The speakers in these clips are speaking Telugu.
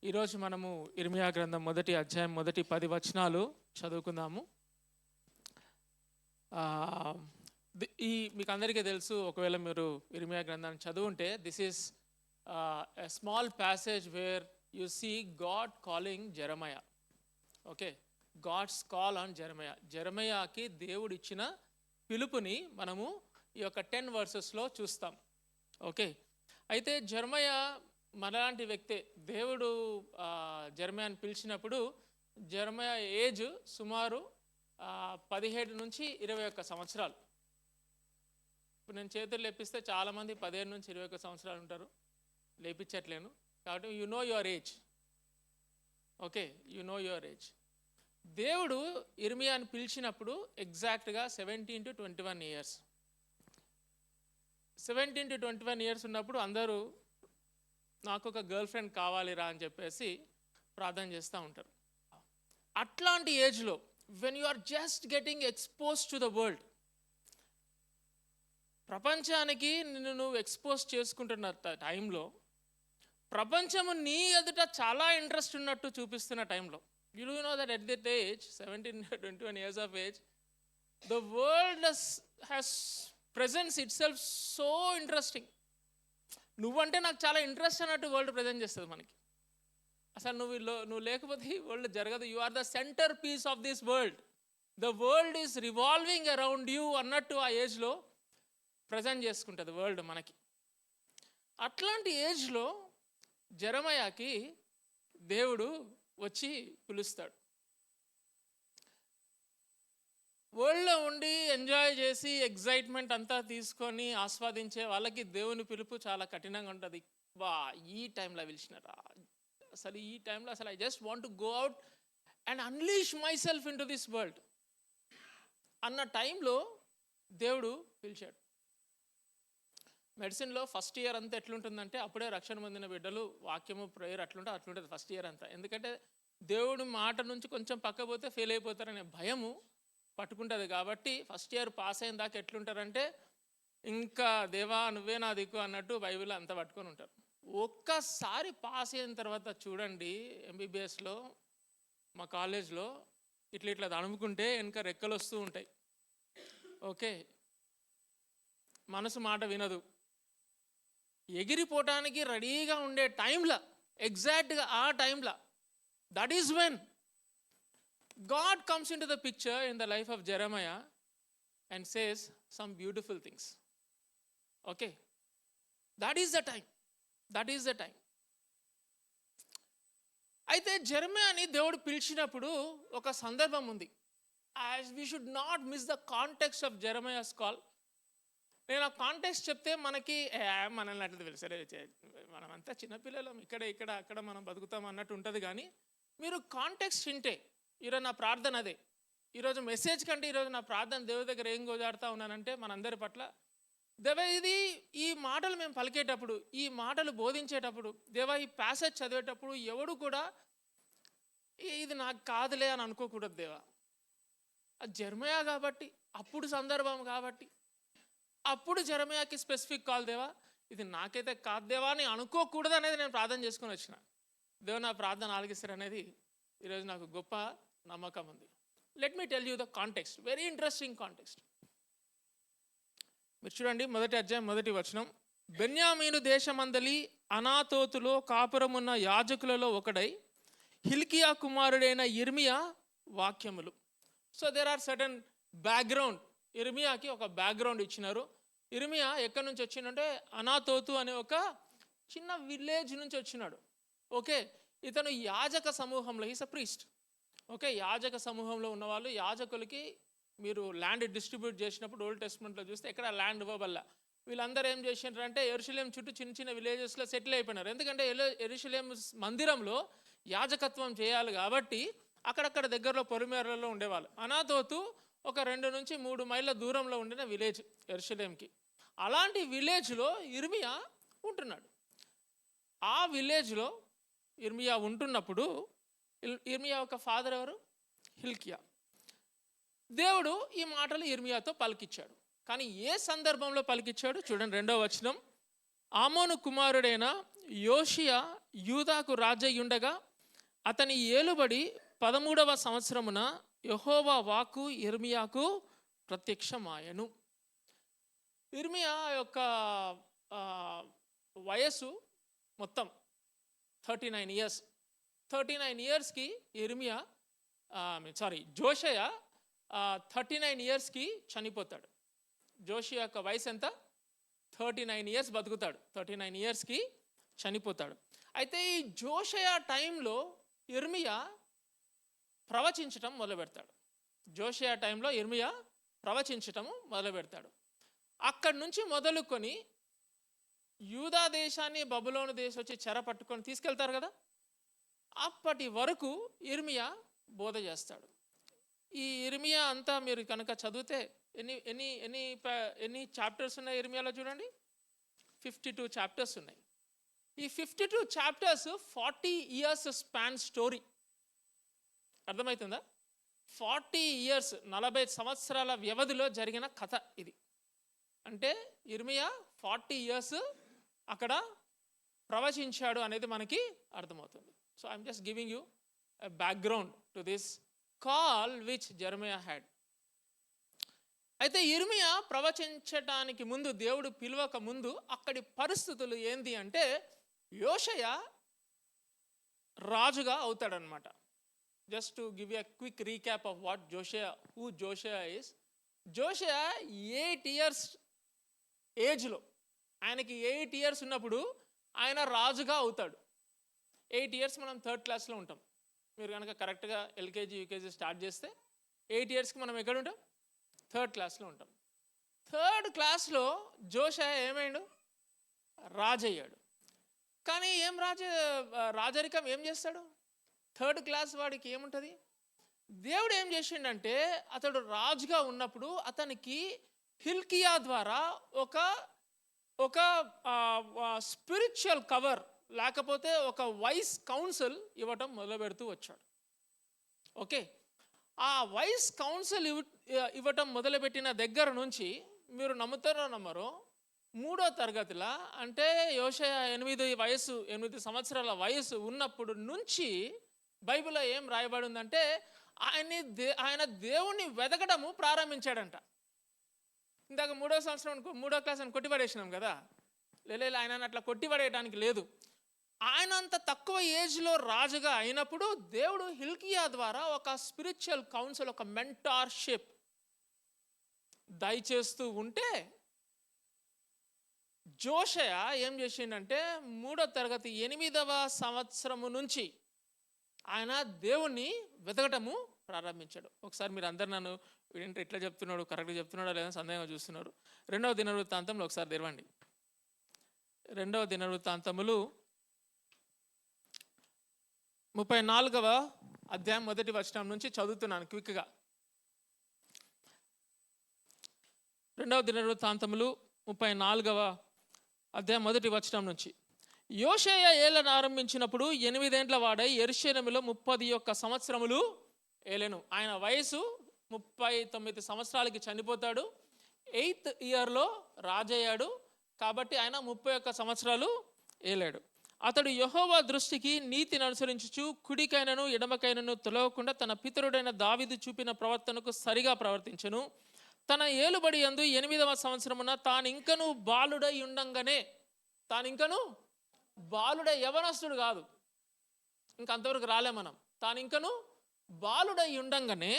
ఈరోజు మనము ఇర్మియా గ్రంథం మొదటి అధ్యాయం మొదటి 10 వచనాలు చదువుకుందాము. మీకు అందరికీ తెలుసు, ఒకవేళ మీరు ఇర్మియా గ్రంథాన్ని చదువుంటే, this is a small passage where you see God calling Jeremiah. Okay, God's call on Jeremiah. జెరమయాకి దేవుడు ఇచ్చిన పిలుపుని మనము ఈ యొక్క 10 వర్సెస్లో చూస్తాం. ఓకే, అయితే జెరమయా మనలాంటి వ్యక్తే. దేవుడు జెరమయాని పిలిచినప్పుడు జెరమయా ఏజ్ సుమారు 17 నుంచి 21 సంవత్సరాలు. ఇప్పుడు నేను చేతులు లేపిస్తే చాలామంది 15 నుంచి 21 సంవత్సరాలు ఉంటారు, లేపించట్లేను. కాబట్టి you know your age. Okay, you know your age. దేవుడు ఇర్మియాని పిలిచినప్పుడు ఎగ్జాక్ట్గా 17 to 21 ఇయర్స్. 17 to 21 ఇయర్స్ ఉన్నప్పుడు అందరూ నాకు ఒక గర్ల్ ఫ్రెండ్ కావాలిరా అని చెప్పేసి ప్రార్థన చేస్తూ ఉంటారు. అట్లాంటి ఏజ్లో when you are just getting expose to the world, ప్రపంచానికి నిన్ను నువ్వు ఎక్స్పోజ్ చేసుకుంటున్న టైంలో, ప్రపంచము నీ ఎదుట చాలా ఇంట్రెస్ట్ ఉన్నట్టు చూపిస్తున్న టైంలో, you do know that at that age 17 to 21 years of age, the world has presents itself so interesting. నువ్వంటే నాకు చాలా ఇంట్రెస్ట్ అన్నట్టు వరల్డ్ ప్రజెంట్ చేస్తుంది మనకి. అసలు నువ్వు లేకపోతే ఈ వరల్డ్ జరగదు. You are the centre piece of this world. The world is revolving around you అన్నట్టు ఆ ఏజ్లో ప్రజెంట్ చేసుకుంటుంది వరల్డ్ మనకి. అట్లాంటి ఏజ్లో జెరమయాకి దేవుడు వచ్చి పిలుస్తాడు. వరల్డ్లో ఉండి ఎంజాయ్ చేసి ఎగ్జైట్మెంట్ అంతా తీసుకొని ఆస్వాదించే వాళ్ళకి దేవుని పిలుపు చాలా కఠినంగా ఉంటుంది. ఈ టైంలో పిలిచినారా, అసలు ఈ టైంలో అసలు I just want to go out and unleash my self in to this world అన్న టైంలో దేవుడు పిలిచాడు. మెడిసిన్లో ఫస్ట్ ఇయర్ అంతా ఎట్లుంటుందంటే, అప్పుడే రక్షణ పొందిన బిడ్డలు వాక్యము ప్రేయర్ అట్లుంటుంది ఫస్ట్ ఇయర్ అంతా. ఎందుకంటే దేవుడి మాట నుంచి కొంచెం పక్కపోతే ఫెయిల్ అయిపోతారనే భయము పట్టుకుంటుంది. కాబట్టి ఫస్ట్ ఇయర్ పాస్ అయిన దాకా ఎట్లుంటారంటే, ఇంకా దేవా నువ్వే నా దిక్కు అన్నట్టు బైబిల్ అంతా పట్టుకొని ఉంటారు. ఒక్కసారి పాస్ అయిన తర్వాత చూడండి, ఎంబీబీఎస్లో మా కాలేజ్లో ఇట్లా తడుముకుంటే వెనక రెక్కలు వస్తూ ఉంటాయి. ఓకే, మనసు మాట వినదు, ఎగిరిపోవటానికి రెడీగా ఉండే టైంలో, ఎగ్జాక్ట్గా ఆ టైంలో, that is when God comes into the picture in the life of Jeremiah and says some beautiful things. Okay, that is the time. That is the time. అయితే జెరమయాని దేవుడు పిలిచినప్పుడు ఒక సందర్భం ఉంది. We should not miss the context of Jeremiah's call. నేను ఆ కాంటెక్స్ట్ చెప్తే మనకి మనల్ని అట్లా తెలుసరే, మనమంతా చిన్నపిల్లలం, ఇక్కడ అక్కడ మనం బతుకుతాం అన్నట్టు ఉంటుంది. కానీ మీరు కాంటెక్స్ట్ వింటే, ఈరోజు నా ప్రార్థన అదే. ఈరోజు మెసేజ్ కంటే ఈరోజు నా ప్రార్థన దేవుడి దగ్గర ఏం గోజాడుతూ ఉన్నానంటే, మనందరి పట్ల దేవా, ఇది ఈ మాటలు మేము పలికేటప్పుడు, ఈ మాటలు బోధించేటప్పుడు, దేవా ఈ ప్యాసేజ్ చదివేటప్పుడు ఎవడు కూడా ఇది నాకు కాదులే అని అనుకోకూడదు దేవా. అది జెరమయా కాబట్టి, అప్పుడు సందర్భం కాబట్టి, అప్పుడు జెరమయాకి స్పెసిఫిక్ కాల్ దేవా, ఇది నాకైతే కాదు దేవా అని అనుకోకూడదు అనేది నేను ప్రార్థన చేసుకుని వచ్చిన. దేవా నా ప్రార్థన ఆలకిస్తారు అనేది ఈరోజు నాకు గొప్ప నమ్మకం ఉంది. Let me tell you the context, very interesting context. మీరు చూడండి, మొదటి అధ్యాయం మొదటి వచనం. బెన్యామీను దేశమందలి అనాతోతులో కాపురమున్న యాజకులలో ఒకడై హిల్కియా కుమారుడైన ఇర్మియా వాక్యములు. So there are certain background. ఇర్మియాకి ఒక బ్యాక్గ్రౌండ్ ఇచ్చినారు. ఇర్మియా ఎక్కడి నుంచి వచ్చిందంటే, అనాతోతు అనే ఒక చిన్న విలేజ్ నుంచి వచ్చినాడు. ఓకే, ఇతను యాజక సమూహంలో, ఈస్ అ ప్రీస్ట్. ఓకే, యాజక సమూహంలో ఉన్నవాళ్ళు, యాజకులకి మీరు ల్యాండ్ డిస్ట్రిబ్యూట్ చేసినప్పుడు ఓల్డ్ టెస్ట్మెంట్లో చూస్తే ఎక్కడ ల్యాండ్ ఇవ్వబల్లా. వీళ్ళందరూ ఏం చేసినారంటే, యెరూషలేం చుట్టూ చిన్న చిన్న విలేజెస్లో సెటిల్ అయిపోయినారు. ఎందుకంటే యెరూషలేం మందిరంలో యాజకత్వం చేయాలి కాబట్టి అక్కడక్కడ దగ్గరలో పొలిమేరలలో ఉండేవాళ్ళు. అనాతోతు ఒక 2 నుంచి 3 మైళ్ళ దూరంలో ఉండిన విలేజ్ యెరూషలేంకి. అలాంటి విలేజ్లో ఇర్మియా ఉంటున్నాడు. ఆ విలేజ్లో ఇర్మియా ఉంటున్నప్పుడు, ఇర్మియా యొక్క ఫాదర్ ఎవరు? హిల్కియా. దేవుడు ఈ మాటలు ఇర్మియాతో పలికిచ్చాడు. కానీ ఏ సందర్భంలో పలికిచ్చాడు చూడండి, 2వ వచనం. ఆమోను కుమారుడైన యోషియా యూదాకు రాజయ్యుండగా అతని ఏలుబడి 13వ సంవత్సరమున యెహోవా వాక్కు యిర్మీయాకు ప్రత్యక్షమాయెను. యిర్మీయా యొక్క వయస్సు మొత్తం 39 ఇయర్స్. 39 ఇయర్స్కి యిర్మీయా జోషయ 39 ఇయర్స్కి చనిపోతాడు. జోషియా యొక్క వయసు ఎంత? 39 ఇయర్స్ బతుకుతాడు. 39 ఇయర్స్కి చనిపోతాడు. అయితే ఈ జోషయ టైంలో యిర్మీయా ప్రవచించటం మొదలు పెడతాడు. జోషయ టైంలో యిర్మీయా ప్రవచించటము మొదలు పెడతాడు. అక్కడి నుంచి మొదలుకొని యూదా దేశాన్ని బబులోను దేశం వచ్చి చెర పట్టుకొని తీసుకెళ్తారు కదా, అప్పటి వరకు యిర్మీయా బోధ చేస్తాడు. ఈ యిర్మీయా అంతా మీరు కనుక చదివితే ఎన్ని ఎన్ని ఎన్ని ఎన్ని చాప్టర్స్ ఉన్నాయి యిర్మీయాలో చూడండి. 52 చాప్టర్స్ ఉన్నాయి. ఈ 52 చాప్టర్స్ 40 ఇయర్స్ స్పాన్ స్టోరీ. అర్థమవుతుందా? 40 ఇయర్స్ 40 సంవత్సరాల వ్యవధిలో జరిగిన కథ ఇది. అంటే యిర్మీయా 40 ఇయర్స్ అక్కడ ప్రవచించాడు అనేది మనకి అర్థమవుతుంది. So I'm just giving you a background to this call which జెరమియా had. అయితే యిర్మీయా ప్రవచించటానికి ముందు, దేవుడు పిలవక ముందు అక్కడి పరిస్థితులు ఏంది అంటే, యోషయ రాజుగా అవుతాడనమాట. Just to give a quick recap of what Josiah is. Josiah 8 years ఏజ్లో, ఆయనకి 8 ఇయర్స్ ఉన్నప్పుడు ఆయన రాజుగా అవుతాడు. 8 ఇయర్స్ మనం 3rd క్లాస్లో ఉంటాం. మీరు కనుక కరెక్ట్గా ఎల్కేజీ యూకేజీ స్టార్ట్ చేస్తే 8 ఇయర్స్కి మనం ఎక్కడ ఉంటాం? 3rd క్లాస్లో ఉంటాం. 3rd క్లాస్లో జోషయ ఏమైండు? రాజయ్యాడు. కానీ రాజరికం ఏం చేస్తాడు? 3rd క్లాస్ వాడికి ఏముంటుంది? దేవుడు ఏం చేసిండంటే, అతడు రాజుగా ఉన్నప్పుడు అతనికి హిల్కియా ద్వారా ఒక స్పిరిచువల్ కవర్, లేకపోతే ఒక వైస్ కౌన్సిల్ ఇవ్వటం మొదలు పెడుతూ వచ్చాడు. ఓకే, ఆ వైస్ కౌన్సిల్ ఇవ్వటం మొదలుపెట్టిన దగ్గర నుంచి, మీరు నమ్ముతారో నమ్మరో, 3వ తరగతిలో అంటే యోషయ 8 సంవత్సరాల వయసు ఉన్నప్పుడు నుంచి బైబిల్లో ఏం రాయబడి ఉందంటే, ఆయన దేవుణ్ణి వెతకడము ప్రారంభించాడంట. ఇందాక 3వ క్లాస్ అని కొట్టిపడేసినాం కదా, ఆయన అట్లా కొట్టిపడేయడానికి లేదు. ఆయన అంత తక్కువ ఏజ్లో రాజుగా అయినప్పుడు దేవుడు హిల్కియా ద్వారా ఒక స్పిరిచువల్ కౌన్సిల్, ఒక మెంటార్షిప్ దయచేస్తూ ఉంటే, జోషయ ఏం చేసిండంటే 3వ తరగతి 8వ సంవత్సరము నుంచి ఆయన దేవుణ్ణి వెతకటము ప్రారంభించాడు. ఒకసారి మీరు అందరు నన్ను వీడంటే ఎట్లా చెప్తున్నాడు, కరెక్ట్గా చెప్తున్నాడో లేదా సందేహంగా చూస్తున్నారు. 2వ దినవృత్తాంతంలో ఒకసారి తెరవండి. 2వ దినవృత్తాంతములు 34వ అధ్యాయం 1వ వచనం నుంచి చదువుతున్నాను క్విక్గా. 2వ దినవృత్తాంతములు 34వ అధ్యాయం 1వ వచనం నుంచి. యోషయ ఏలను ఆరంభించినప్పుడు 8 ఏండ్ల వాడై యెరూషలేములో 31 సంవత్సరములు ఏలెను. ఆయన వయసు 39 సంవత్సరాలకి చనిపోతాడు. 8th ఇయర్లో రాజయ్యాడు. కాబట్టి ఆయన 31 సంవత్సరాలు ఏలాడు. అతడు యెహోవా దృష్టికి నీతిని అనుసరించుచు కుడికైనను ఎడమకైనను తొలగకుండా తన పితరుడైన దావీదు చూపిన ప్రవర్తనకు సరిగా ప్రవర్తించెను. తన ఏలుబడి యందు 8వ సంవత్సరమున తానింకను బాలుడై ఉండంగానే, బాలుడై, యవనస్తుడు కాదు, ఇంకంతవరకు రాలే మనం, తానింకను బాలుడై ఉండంగానే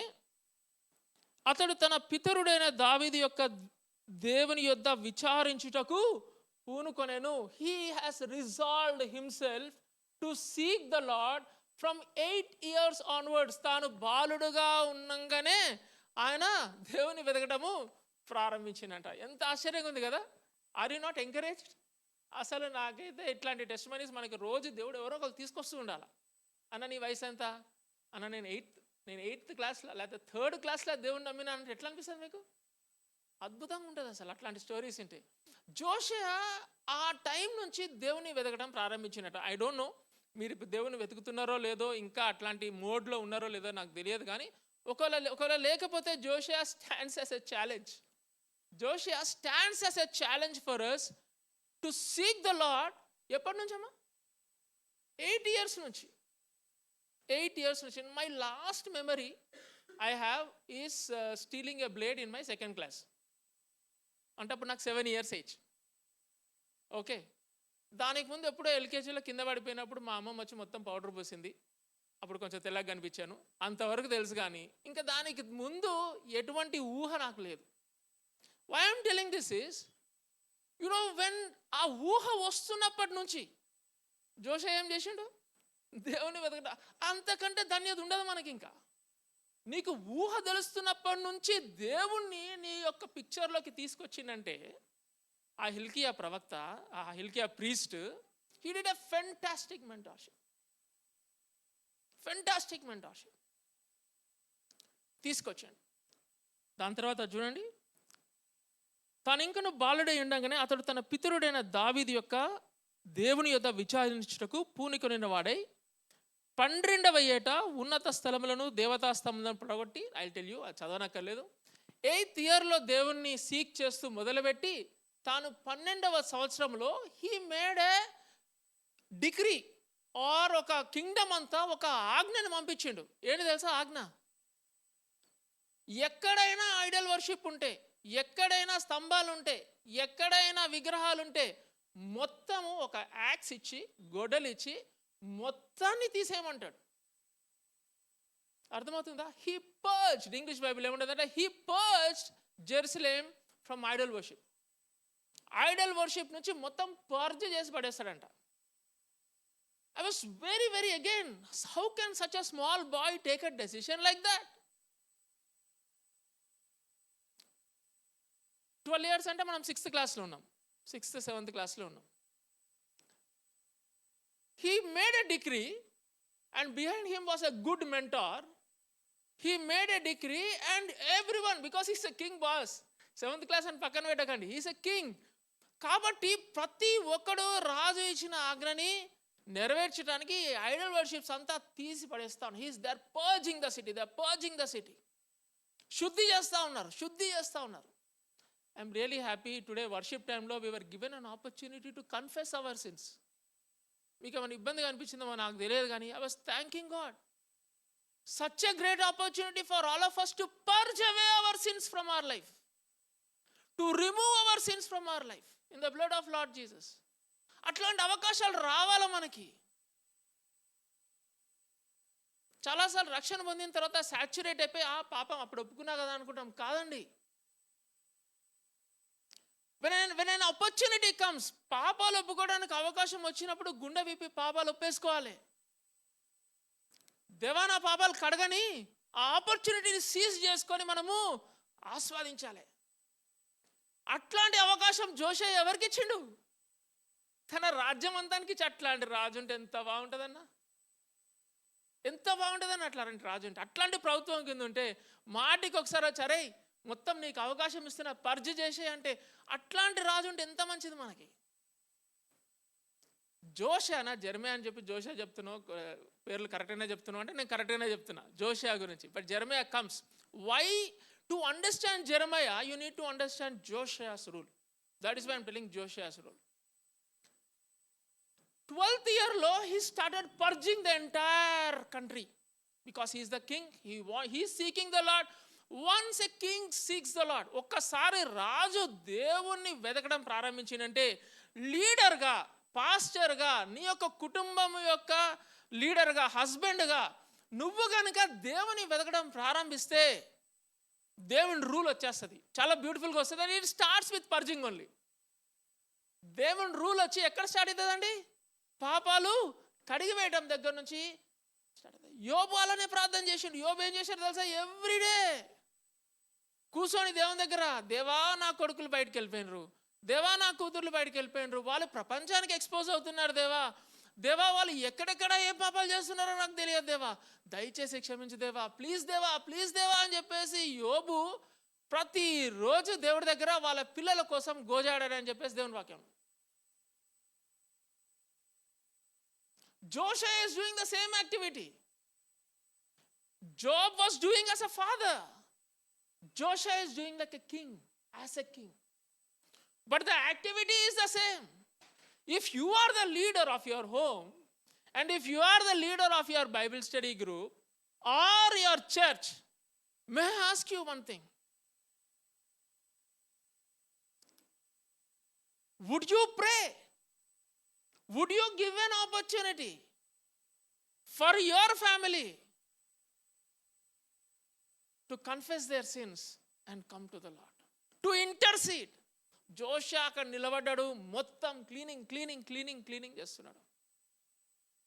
అతడు తన పితరుడైన దావీదు యొక్క దేవుని యొద్ద విచారించుటకు పూనుకొనెను. He has resolved himself to seek the Lord from 8 years onwards. తాను బాలుడుగా ఉండంగానే ఆయన దేవుని వెతకటము ప్రారంభించినట. ఎంత ఆశ్చర్యంగా ఉంది కదా. Are you not encouraged? అసలు నాకైతే ఇట్లాంటి టెస్టిమనీస్ మనకి రోజు దేవుడు ఎవరో ఒకరు తీసుకొస్తూ ఉండాలి. అన్న నీ వయసు ఎంత? అన్న నేను 8th క్లాస్లో లేకపోతే 3rd క్లాస్లో దేవుడిని నమ్మినా అంటే ఎట్లా అనిపిస్తుంది మీకు? అద్భుతంగా ఉంటుంది అసలు అట్లాంటి స్టోరీస్ ఉంటే. జోషయ ఆ టైం నుంచి దేవుని వెతకడం ప్రారంభించినట్టు. ఐ డోంట్ నో మీరు ఇప్పుడు దేవుని వెతుకుతున్నారో లేదో, ఇంకా అట్లాంటి మోడ్లో ఉన్నారో లేదో నాకు తెలియదు. కానీ ఒకవేళ లేకపోతే Josiah stands as a challenge. Josiah stands as a challenge for us to seek the Lord. ఎప్పటి నుంచి అమ్మా? 8 years నుంచి. 8 years నుంచి. My last memory I have is stealing a blade in my second class. అంటే అప్పుడు నాకు 7 years ఏజ్. ఓకే, దానికి ముందు ఎప్పుడో ఎల్కేజీలో కింద పడిపోయినప్పుడు మా అమ్మమ్మ వచ్చి మొత్తం పౌడర్ పోసింది. అప్పుడు కొంచెం తెల్లగా కనిపించాను, అంతవరకు తెలుసు. కానీ ఇంకా దానికి ముందు ఎటువంటి ఊహ నాకు లేదు. Why I'm telling this is, when ఆ ఊహ వస్తున్నప్పటి నుంచి జోష ఏం చేసిండు? దేవుని వెతకట. అంతకంటే ధన్యత ఉండదు మనకి ఇంకా. నీకు ఊహ తెలుస్తున్నప్పటి నుంచి దేవుణ్ణి నీ యొక్క పిక్చర్లోకి తీసుకొచ్చిందంటే, ఆ హిల్కియా ప్రవక్త, ఆ Hilkiah priest, he did a fantastic mentorship. Fantastic mentorship తీసుకొచ్చాడు. దాని తర్వాత చూడండి, తాను ఇంకను బాలుడై ఉండగానే అతడు తన పితరుడైన దావీదు యొక్క దేవుని యొద్ద విచారించుటకు పూనికొనిన వాడై 12వ ఏట ఉన్నత స్థలములను దేవతా స్తంభములను పడగొట్టి, ఐ టెల్ యూ, అది చదవనక్కర్లేదు. 8th yearలో దేవుణ్ణి సీక్ చేస్తూ మొదలుపెట్టి తాను 12వ సంవత్సరంలో he made A degree or ఒక కింగ్డమ్ అంతా ఒక ఆజ్ఞను పంపించిండు. ఏంటి తెలుసా ఆజ్ఞ? ఎక్కడైనా ఐడల్ వర్షిప్ ఉంటే, ఎక్కడైనా స్తంభాలు ఉంటే, ఎక్కడైనా విగ్రహాలు ఉంటే మొత్తము ఒక యాక్స్ ఇచ్చి, గొడ్డలు ఇచ్చి మొత్తాన్ని తీసేయమంటాడు. అర్థమవుతుందా? He purged. ఇంగ్లీష్ బైబిల్ ఏముంటుందంటే he purged Jerusalem from idol worship. Idol worship నుంచి మొత్తం పర్జ్ చేసి పడేస్తాడంట. I was very, very again, how can such a small boy take a decision like that? 12 years అంటే మనం 6th classలో ఉన్నాం, 6th 7th classలో ఉన్నాం. He made a decree and behind him was a good mentor. He made a decree and everyone, because he's a king boss, 7th class అని పక్కన పెట్టకండి, he's a king. కాబట్టి ప్రతి ఒక్కడు రాజు ఇచ్చిన ఆజ్ఞని నెరవేర్చడానికి ఐడల్ వర్షిప్స్ అంతా తీసి పడేస్తాను. He's they are purging the city, they are purging the city. శుద్ధి చేస్తూ ఉన్నారు. I'm really happy today worship టైంలో we were given an opportunity to confess our sins. మీకు ఏమైనా ఇబ్బందిగా అనిపించిందో నాకు తెలియదు, కానీ I was thanking God. Such a great opportunity for all of us to purge away our sins from our life, to remove our sins from our life in the blood of lord Jesus. అట్లాంటి అవకాశాలు రావాలా మనకి? చాలాసార్లు రక్షణ పొందిన తర్వాత సాచ్యురేట్ అయిపోయి ఆ పాపం అప్పుడు ఒప్పుకున్నా కదా అనుకుంటాం. కాదండి. when an opportunity comes, పాపాలు ఒప్పుకోవడానికి అవకాశం వచ్చినప్పుడు గుండె విప్పి పాపాలు ఒప్పేసుకోవాలి. దేవా నా పాపాలు కడగని ఆ ఆపర్చునిటీని సీజ్ చేసుకొని మనము ఆస్వాదించాలి. అట్లాంటి అవకాశం జోషే ఎవరికి ఇచ్చిండు? తన రాజ్యం అంతానికి. అట్లాంటి రాజు ఉంటే ఎంత బాగుంటుందన్నా, ఎంత బాగుంటుందన్న అట్లాంటి రాజు ఉంటే. అట్లాంటి ప్రభుత్వం కింద ఉంటే మాటికి ఒకసారి వచ్చారే మొత్తం నీకు అవకాశం ఇస్తున్నా పర్జ్ చేసే అంటే, అట్లాంటి రాజు ఉంటే ఎంత మంచిది మనకి. జోషియానా జెర్మియా అని చెప్పి జోషియా చెప్తున్నావు, పేర్లు కరెక్ట్గానే చెప్తున్నావు అంటే నేను కరెక్ట్గానే చెప్తున్నా జోషియా గురించి. But Jeremiah comes. Why to understand Jeremiah you need to understand Josiah's rule. That is why I'm telling Josiah's rule. 12th yearలో he started purging the entire country because he is the king. He is seeking the Lord. Once a king seeks the Lord, ఒక్కసారి రాజు దేవుణ్ణి వెతకడం ప్రారంభించినంటే, లీడర్గా, పాస్టర్గా, నీ యొక్క కుటుంబం యొక్క లీడర్గా, హస్బెండ్గా నువ్వు కనుక దేవుని వెతకడం ప్రారంభిస్తే దేవుని రూల్ వచ్చేస్తుంది. చాలా బ్యూటిఫుల్గా వస్తుంది. And it starts with purging only. దేవుని రూల్ వచ్చి ఎక్కడ స్టార్ట్ అవుతుందండి? పాపాలు కడిగి వేయడం దగ్గర నుంచి స్టార్ట్ అవుతుంది. యోబు అలానే ప్రార్థన చేసిండు. యోబు ఏం చేశాడు తెలుసా? ఎవ్రీడే కూర్చొని దేవుని దగ్గర, దేవా నా కొడుకులు బయటకు వెళ్ళిపోయినరు, దేవా నా కూతుర్లు బయటకు వెళ్ళిపోయినరు, వాళ్ళు ప్రపంచానికి ఎక్స్పోజ్ అవుతున్నారు దేవా, దేవా వాళ్ళు ఎక్కడెక్కడ ఏ పాపాలు చేస్తున్నారో నాకు తెలియదు దేవా, దయచేసి క్షమించు దేవా, ప్లీజ్ దేవా అని చెప్పేసి యోబు ప్రతిరోజు దేవుడి దగ్గర వాళ్ళ పిల్లల కోసం గోజాడాడని చెప్పేసి దేవుని వాక్యం. Joshua is doing the same activity. Job was doing as a father. Joshua is doing like a king, as a king. But the activity is the same. If you are the leader of your home, and if you are the leader of your Bible study group or your church, may I ask you one thing? Would you pray? Would you give an opportunity for your family to confess their sins and come to the Lord, to intercede? జోషువ అక్కడ నిలబడ్డాడు, మొత్తం క్లీనింగ్ చేస్తున్నాడు.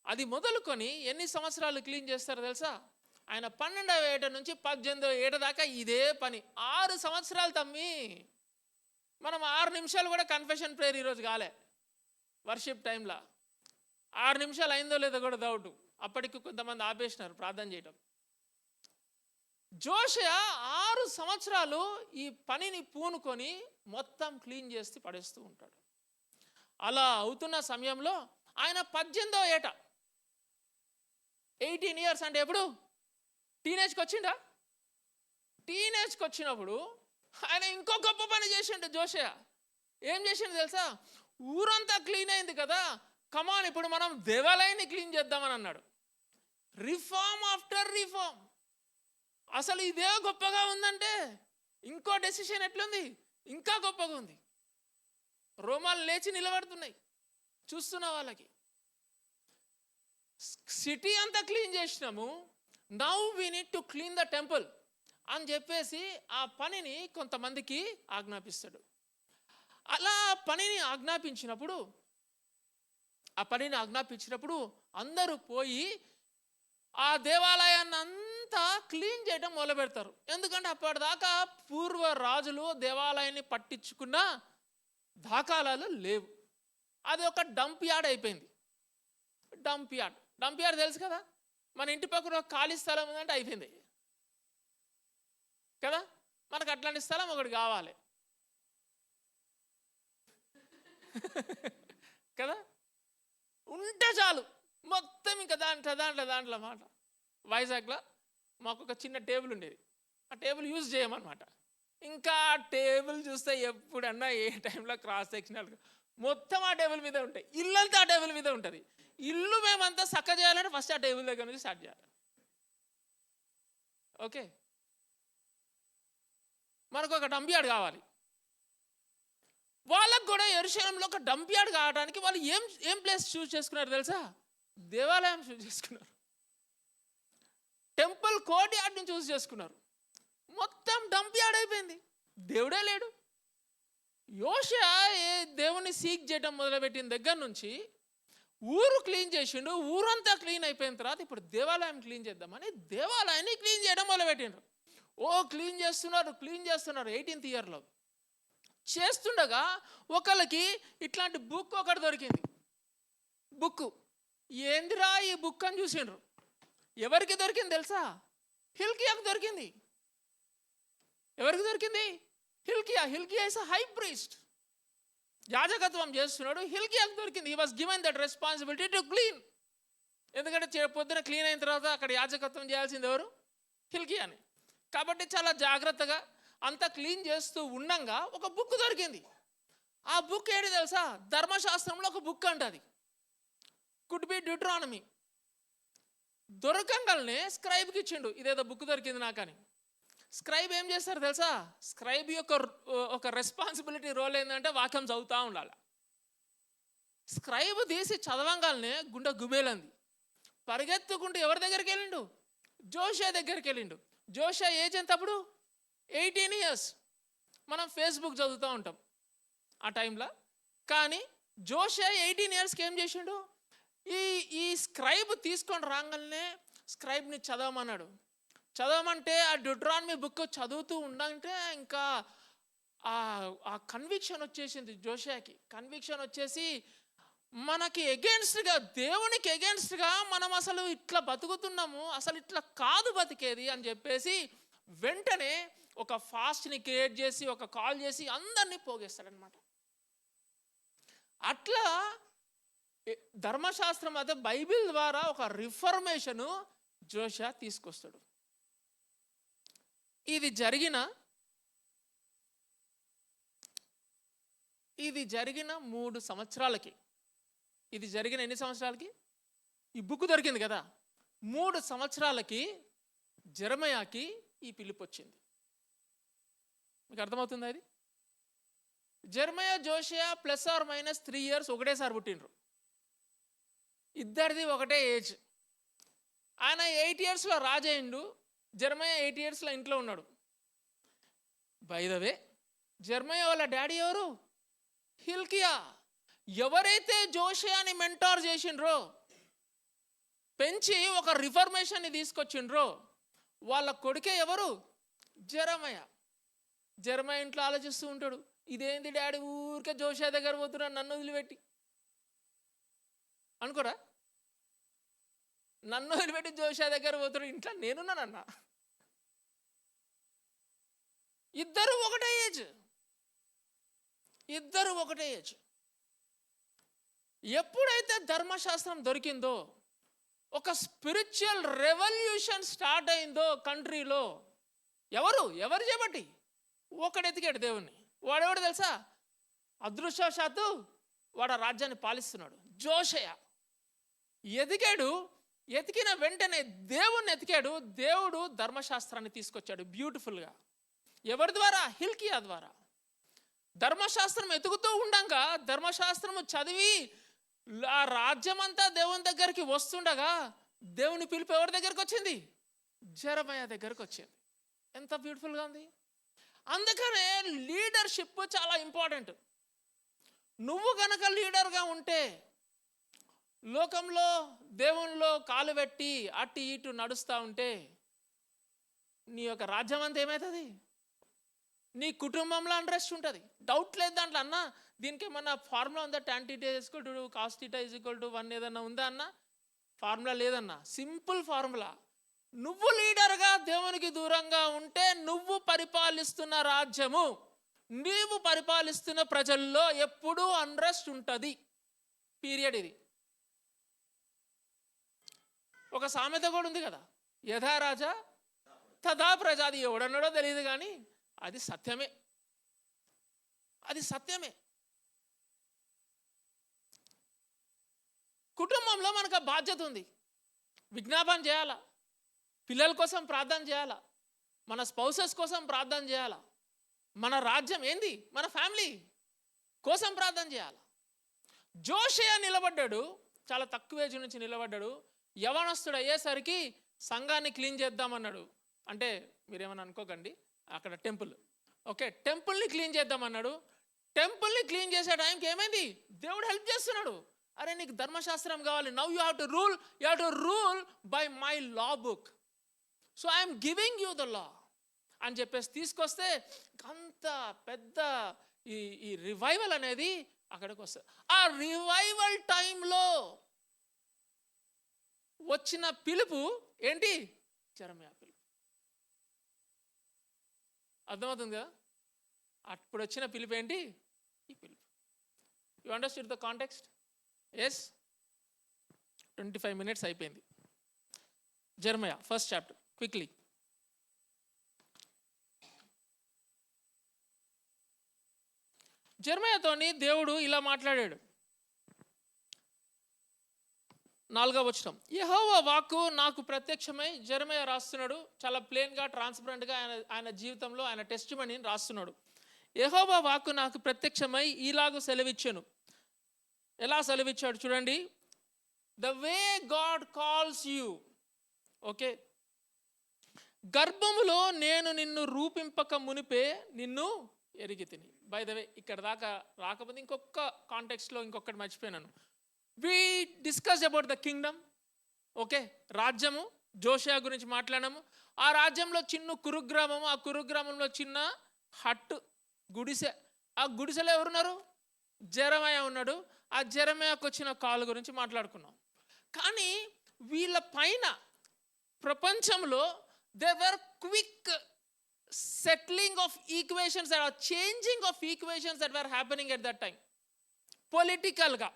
అది మొదలుకొని ఎన్ని సంవత్సరాలు క్లీన్ చేస్తారో తెలుసా? ఆయన 12వ ఏట నుంచి 18వ ఏట దాకా ఇదే పని. 6 సంవత్సరాలు తమ్మి. మనం 6 నిమిషాలు కూడా కన్ఫెషన్ ప్రేయర్ ఈరోజు కాలే వర్షిప్ టైంలో. 6 నిమిషాలు అయిందో లేదో కూడా డౌట్. అప్పటికి కొంతమంది ఆపేసినారు ప్రార్థన చేయడం. జోషువ 6 సంవత్సరాలు ఈ పనిని పూనుకొని మొత్తం క్లీన్ చేసి పడేస్తూ ఉంటాడు. అలా అవుతున్న సమయంలో ఆయన 18వ ఏట, 18 ఇయర్స్ అంటే ఎప్పుడు టీనేజ్కి వచ్చిండా? టీనేజ్కి వచ్చినప్పుడు ఆయన ఇంకో గొప్ప పని చేసిండు జోషువ. ఏం చేసిండు తెలుసా? ఊరంతా క్లీన్ అయింది కదా, కమాన్ ఇప్పుడు మనం దేవాలయాన్ని క్లీన్ చేద్దామని అన్నాడు. Reform after reform. అసలు ఇదే గొప్పగా ఉందంటే ఇంకో డెసిషన్ ఎట్లుంది? ఇంకా గొప్పగా ఉంది. రోమాలు లేచి నిలబడుతున్నాయి చూస్తున్న వాళ్ళకి. సిటీ అంతా క్లీన్ చేసినాము, now we need to clean the temple అని చెప్పేసి ఆ పనిని కొంతమందికి ఆజ్ఞాపిస్తాడు. అలా పనిని ఆజ్ఞాపించినప్పుడు అందరూ పోయి ఆ దేవాలయాన్ని అంతా క్లీన్ చేయడం మొదలు పెడతారు. ఎందుకంటే అప్పటిదాకా పూర్వ రాజులు దేవాలయాన్ని పట్టించుకున్న దాఖలాలు లేవు. అది ఒక డంప్ యార్డ్ అయిపోయింది. డంప్ యార్డ్ తెలుసు కదా, మన ఇంటి పక్కన ఒక ఖాళీ స్థలం ఉందంటే అయిపోయింది కదా. మనకు అట్లాంటి స్థలం ఒకటి కావాలి కదా, ఉంటే చాలు మొత్తం ఇంకా దాంట్లో మాట. వైజాగ్లో మాకు ఒక చిన్న టేబుల్ ఉండేది, ఆ టేబుల్ యూజ్ చేయమన్నమాట. ఇంకా ఆ టేబుల్ చూస్తే ఎప్పుడన్నా ఏ టైంలో క్రాస్ సెక్షనల్ మొత్తం ఆ టేబుల్ మీద ఉంటాయి. ఇల్లంతా ఆ టేబుల్ మీద ఉంటుంది. ఇల్లు మేమంతా చక్క చేయాలంటే ఫస్ట్ ఆ టేబుల్ దగ్గర నుంచి స్టార్ట్ చేయాలి. ఓకే, మనకు ఒక డంప్ యార్డ్ కావాలి. వాళ్ళకు కూడా యెరూషలేములో ఒక డంప్ యార్డ్ కావడానికి వాళ్ళు ఏం ప్లేస్ చూస్ చేసుకున్నారు తెలుసా? దేవాలయం చూస్ చేసుకున్నారు. టెంపుల్ కోర్ట్ యార్డ్ని చూస్ చేసుకున్నారు. మొత్తం డంప్ యార్డ్ అయిపోయింది. దేవుడే లేడు. యోషువ దేవుని సీక్ చేయడం మొదలుపెట్టిన దగ్గర నుంచి ఊరు క్లీన్ చేసిండు. ఊరంతా క్లీన్ అయిపోయిన తర్వాత ఇప్పుడు దేవాలయం క్లీన్ చేద్దామని దేవాలయాన్ని క్లీన్ చేయడం మొదలుపెట్టిండ్రు. క్లీన్ చేస్తున్నారు 18th ఇయర్లో చేస్తుండగా ఒకళ్ళకి ఇట్లాంటి బుక్ ఒకటి దొరికింది. బుక్ ఏందిరా ఈ బుక్ అని చూసిండ్రు. ఎవరికి దొరికింది తెలుసా? హిల్కియాకు దొరికింది. ఎవరికి దొరికింది? హిల్కియా ఇస్ హై ప్రీస్ట్, యాజకత్వం చేస్తున్నాడు. హిల్కియాకు దొరికింది. He was given that responsibility to clean. ఎందుకంటే పొద్దున క్లీన్ అయిన తర్వాత అక్కడ యాజకత్వం చేయాల్సింది ఎవరు? హిల్కియాని. కాబట్టి చాలా జాగ్రత్తగా అంతా క్లీన్ చేస్తూ ఉండంగా ఒక బుక్ దొరికింది. ఆ బుక్ ఏంటి తెలుసా? ధర్మశాస్త్రంలో ఒక బుక్ అంటది, కుడ్ బి డ్యూట్రానమీ. దొరకంగానే స్క్రైబ్కి ఇచ్చిండు, ఇదేదో బుక్ దొరికింది నాకని. స్క్రైబ్ ఏం చేస్తారు తెలుసా? స్క్రైబ్ యొక్క ఒక రెస్పాన్సిబిలిటీ రోల్ ఏంటంటే వాక్యం చదువుతూ ఉండాలి. స్క్రైబ్ తీసి చదవంగానే గుండె గుబేలంది. పరిగెత్తుకుంటూ ఎవరి దగ్గరికి వెళ్ళిండు? జోషువ దగ్గరికి వెళ్ళిండు. జోషువ ఏజ్ ఎంత అప్పుడు? 18 ఇయర్స్. మనం ఫేస్బుక్ చదువుతూ ఉంటాం ఆ టైంలో. కానీ జోషువ 18 ఇయర్స్కి ఏం చేసిండు? ఈ స్క్రైబ్ తీసుకొని రాగానే స్క్రైబ్ని చదవమన్నాడు. చదవమంటే ఆ డ్యూట్రానమీ బుక్ చదువుతూ ఉండంటే ఇంకా ఆ కన్విక్షన్ వచ్చేసింది జోషువకి. కన్విక్షన్ వచ్చేసి మనకి ఎగెన్స్ట్గా, దేవునికి ఎగెన్స్ట్గా మనం అసలు ఇట్లా బతుకుతున్నాము, అసలు ఇట్లా కాదు బతికేది అని చెప్పేసి వెంటనే ఒక ఫాస్ట్ని క్రియేట్ చేసి ఒక కాల్ చేసి అందరినీ పోగేస్తాడనమాట. అట్లా ధర్మశాస్త్రం అదే బైబిల్ ద్వారా ఒక రిఫర్మేషను జోషువ తీసుకొస్తాడు. ఇది జరిగిన 3 సంవత్సరాలకి ఇది జరిగిన ఎన్ని సంవత్సరాలకి? ఈ బుక్ దొరికింది కదా, 3 సంవత్సరాలకి జెరమయాకి ఈ పిలుపు వచ్చింది. మీకు అర్థమవుతుందా? ఇది జెరమయా జోషియా +or- 3 years ఒకటేసారి పుట్టినరు. ఇద్దరిది ఒకటే ఏజ్. ఆయన 8 yearsలో రాజయ్యిండు, జెరమయా 8 yearsలో ఇంట్లో ఉన్నాడు. బై ద వే, జెరమయా వాళ్ళ డాడీ ఎవరు? హిల్కియా. ఎవరైతే జోషియాని మెంటార్ చేసిండ్రో, పెంచి ఒక రిఫర్మేషన్ని తీసుకొచ్చిండ్రో, వాళ్ళ కొడుకే ఎవరు? జెరమయా. జెరమయా ఇంట్లో ఆలోచిస్తూ ఉంటాడు, ఇదేంది డాడీ ఊరికే జోషియా దగ్గర పోతున్నా, నన్ను వదిలిపెట్టి అనుకోరా? నన్ను వదిలిపెట్టి జోషియా దగ్గర పోతున్నాడు, ఇంట్లో నేనున్నానన్నా. ఇద్దరు ఒకటే ఏజ్, ఇద్దరు ఒకటే ఏజ్. ఎప్పుడైతే ధర్మశాస్త్రం దొరికిందో, ఒక స్పిరిచువల్ రెవల్యూషన్ స్టార్ట్ అయిందో కంట్రీలో, ఎవరు చేపట్టి? ఒకడు ఎతికాడు దేవుణ్ణి. వాడెవడు తెలుసా? అదృష్టవశాత్తు వాడు ఆ రాజ్యాన్ని పాలిస్తున్నాడు. జోషయ ఎదిగాడు. ఎతికిన వెంటనే దేవుణ్ణి ఎతికాడు. దేవుడు ధర్మశాస్త్రాన్ని తీసుకొచ్చాడు బ్యూటిఫుల్గా. ఎవరి ద్వారా? హిల్కియా ద్వారా. ధర్మశాస్త్రం ఎతుకుతూ ఉండంగా, ధర్మశాస్త్రము చదివి ఆ రాజ్యమంతా దేవుని దగ్గరికి వస్తుండగా, దేవుని పిలుపు ఎవరి దగ్గరికి వచ్చింది? జెరమయా దగ్గరికి వచ్చింది. ఎంత బ్యూటిఫుల్గా ఉంది. అందుకనే లీడర్షిప్ చాలా ఇంపార్టెంట్. నువ్వు గనక లీడర్గా ఉంటే, లోకంలో దేవునిలో కాలు పెట్టి అటు ఇటు నడుస్తూ ఉంటే, నీ యొక్క రాజ్యం అంతా ఏమవుతుంది? నీ కుటుంబంలో అన్రెస్ట్ ఉంటుంది. డౌట్ లేదు దాంట్లో. అన్న దీనికి ఏమన్నా ఫార్ములా ఉందా? tan θ = cos θ = 1 ఏదన్నా ఉందా అన్న? ఫార్ములా లేదన్నా. Simple formula. నువ్వు లీడర్గా దేవునికి దూరంగా ఉంటే, నువ్వు పరిపాలిస్తున్న రాజ్యము, నీవు పరిపాలిస్తున్న ప్రజల్లో ఎప్పుడూ అన్రెస్ట్ ఉంటుంది. పీరియడ్. ఇది ఒక సామెత కూడా ఉంది కదా, యథా రాజా తథా ప్రజ. అది ఎవడన్నాడో తెలియదు కానీ అది సత్యమే. అది సత్యమే. కుటుంబంలో మనకు బాధ్యత ఉంది. విజ్ఞాపన చేయాలా, పిల్లల కోసం ప్రార్థన చేయాలా, మన స్పౌసెస్ కోసం ప్రార్థన చేయాలా, మన రాజ్యం ఏంది, మన ఫ్యామిలీ కోసం ప్రార్థన చేయాలి. జోషియా నిలబడ్డాడు, చాలా తక్కువ ఏజ్ నుంచి నిలబడ్డాడు. యవనస్తుడు అయ్యేసరికి సంఘాన్ని క్లీన్ చేద్దామన్నాడు. అంటే మీరేమని అనుకోకండి, అక్కడ టెంపుల్, ఓకే, టెంపుల్ని క్లీన్ చేద్దామన్నాడు. టెంపుల్ని క్లీన్ చేసే టైంకి ఏమైంది? దేవుడు హెల్ప్ చేస్తున్నాడు. అరే నీకు ధర్మశాస్త్రం కావాలి, now you have to rule by my law book, so I'm giving you the law అని చెప్పేసి తీసుకొస్తే, అంత పెద్ద ఈ రివైవల్ అనేది అక్కడికి వస్తుంది. ఆ రివైవల్ టైంలో వచ్చిన పిలుపు ఏంటి? జెరమయా పిలుపు. అర్థమవుతుంది కదా? అప్పుడు వచ్చిన పిలుపు ఏంటి? ఈ పిలుపు. You understood the context? Yes. 25 minutes అయిపోయింది. Jeremiah first chapter quickly. జెరమయాతోని దేవుడు ఇలా మాట్లాడాడు. 4వ వచనం, యెహోవా వాక్కు నాకు ప్రత్యక్షమై. జెరమయా రాస్తున్నాడు చాలా ప్లెయిన్గా, ట్రాన్స్పరెంట్గా ఆయన జీవితంలో ఆయన టెస్టిమనీని రాస్తున్నాడు. యెహోవా వాక్కు నాకు ప్రత్యక్షమై ఈలాగు సెలవిచ్చాను. ఎలా సెలవిచ్చాడు చూడండి. The way God calls you, okay, గర్భములో నేను నిన్ను రూపింపక మునిపే నిన్ను ఎరిగి తిని. బై ద వే, ఇక్కడ దాకా రాకపోతే ఇంకొక కాంటెక్స్ట్లో ఇంకొకటి మర్చిపోయినాను. We discuss about the kingdom, okay, రాజ్యము. జోషియా గురించి మాట్లాడాము. ఆ రాజ్యంలో చిన్న కురుగ్రామము, ఆ కురుగ్రామంలో చిన్న హట్టు, గుడిసె. ఆ గుడిసెలో ఎవరున్నారు? జెరమయా ఉన్నాడు. ఆ జెరమయాకు వచ్చిన కాల్ గురించి మాట్లాడుకున్నాం. కానీ వీళ్ళ పైన ప్రపంచంలో there were quick settling of equations or changing of equations that were happening at that time. పొలిటికల్గా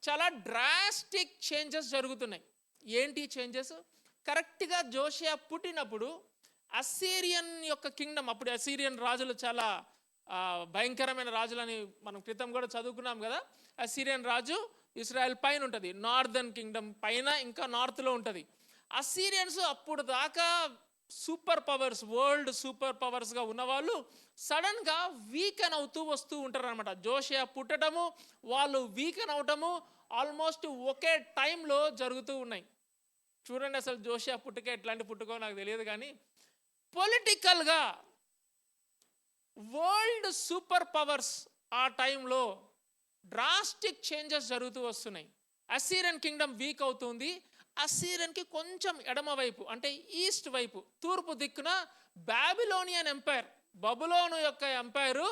చాలా డ్రాస్టిక్ చేంజెస్ జరుగుతున్నాయి. ఏంటి చేంజెస్? కరెక్ట్గా జోషియా పుట్టినప్పుడు అస్సీరియన్ యొక్క కింగ్డమ్, అప్పుడు అస్సీరియన్ రాజులు చాలా భయంకరమైన రాజులని మనం క్రితం కూడా చదువుకున్నాం కదా. అసీరియన్ రాజు ఇజ్రాయెల్ పైన ఉంటుంది, నార్దర్న్ కింగ్డమ్ పైన ఇంకా నార్త్లో ఉంటుంది. అసీరియన్స్ అప్పుడు దాకా సూపర్ పవర్స్, వరల్డ్ సూపర్ పవర్స్గా ఉన్నవాళ్ళు సడన్గా వీకెన్ అవుతూ వస్తూ ఉంటారు అనమాట. జోషియా పుట్టడము, వాళ్ళు వీకెన్ అవటము ఆల్మోస్ట్ ఒకే టైంలో జరుగుతూ ఉన్నాయి. చూడండి, అసలు జోషియా పుట్టుక ఎట్లాంటి పుట్టుకో నాకు తెలియదు, కానీ పొలిటికల్గా వరల్డ్ సూపర్ పవర్స్ ఆ టైంలో డ్రాస్టిక్ చేంజెస్ జరుగుతూ వస్తున్నాయి. అసీరియన్ కింగ్డమ్ వీక్ అవుతుంది. అసీరియన్కి కొంచెం ఎడమ వైపు అంటే ఈస్ట్ వైపు తూర్పు దిక్కున బాబిలోనియన్ ఎంపైర్, బబులోను యొక్క ఎంపైరు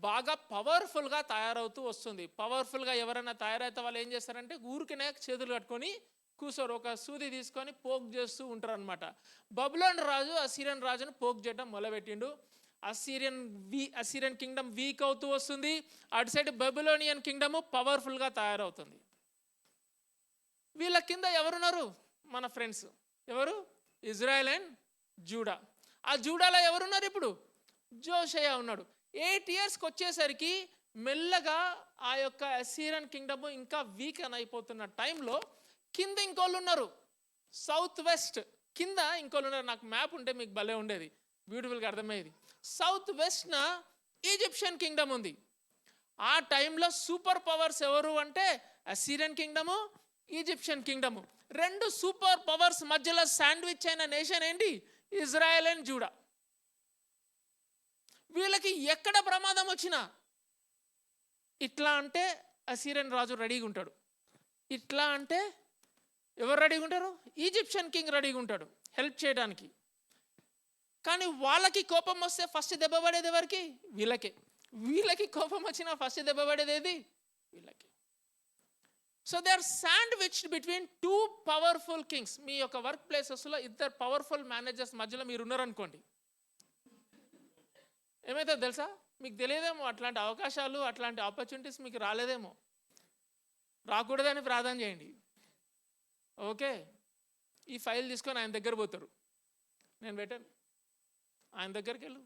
బాగా పవర్ఫుల్గా తయారవుతూ వస్తుంది. పవర్ఫుల్గా ఎవరైనా తయారైతే వాళ్ళు ఏం చేస్తారంటే ఊరికినే చేతులు కట్టుకొని కూర్చోరు, ఒక సూది తీసుకొని పోక్ చేస్తూ ఉంటారు అనమాట. బబులోన్ రాజు అసీరియన్ రాజును పోక్ చేయడం మొదలుపెట్టిండు. అసీరియన్ కింగ్డమ్ వీక్ అవుతూ వస్తుంది. అటు సైడ్ బబులోనియన్ కింగ్డమ్ పవర్ఫుల్గా తయారవుతుంది. వీళ్ళ కింద ఎవరున్నారు? మన ఫ్రెండ్స్. ఎవరు? Israel and JUDA. ఆ జూడాలో ఎవరున్నారు ఇప్పుడు? జోషయా ఉన్నాడు. 8 yearsకి వచ్చేసరికి మెల్లగా ఆ యొక్క అసీరియన్ కింగ్డమ్ ఇంకా వీకెన్ అయిపోతున్న టైంలో కింద ఇంకోళ్ళు ఉన్నారు, సౌత్ వెస్ట్ కింద ఇంకోళ్ళు ఉన్నారు. నాకు మ్యాప్ ఉంటే మీకు భలే ఉండేది, బ్యూటిఫుల్గా అర్థమయ్యేది. సౌత్ వెస్ట్న ఈజిప్షియన్ కింగ్డమ్ ఉంది. ఆ టైంలో సూపర్ పవర్స్ ఎవరు అంటే అసీరియన్ కింగ్డము, ఈజిప్షియన్ కింగ్డమ్. రెండు సూపర్ పవర్స్ మధ్యలో శాండ్విచ్ అయిన నేషన్ ఏంటి? Israel and JUDA. వీళ్ళకి ఎక్కడ ప్రమాదం వచ్చినా ఇట్లా అంటే అసీరియన్ రాజు రెడీగా ఉంటాడు, ఇట్లా అంటే ఎవరు రెడీగా ఉంటారు? ఈజిప్షియన్ కింగ్ రెడీగా ఉంటాడు హెల్ప్ చేయడానికి. కానీ వాళ్ళకి కోపం వస్తే ఫస్ట్ దెబ్బ పడేది ఎవరికి? వీళ్ళకే. వీళ్ళకి కోపం వచ్చినా ఫస్ట్ దెబ్బ పడేది ఏది? వీళ్ళకి. So they are sandwiched between 2 powerful kings. మీ యొక్క వర్క్ ప్లేసెస్లో ఇద్దరు పవర్ఫుల్ మేనేజర్స్ మధ్యలో మీరు ఉన్నారనుకోండి, ఏమైతే తెలుసా? మీకు తెలియదేమో, అట్లాంటి అవకాశాలు అట్లాంటి ఆపర్చునిటీస్ మీకు రాలేదేమో. రాకూడదని ప్రార్థన చేయండి. ఓకే, ఈ ఫైల్ తీసుకొని ఆయన దగ్గర పోతారు, నేను పెట్టాను, ఆయన దగ్గరికి వెళ్ళు,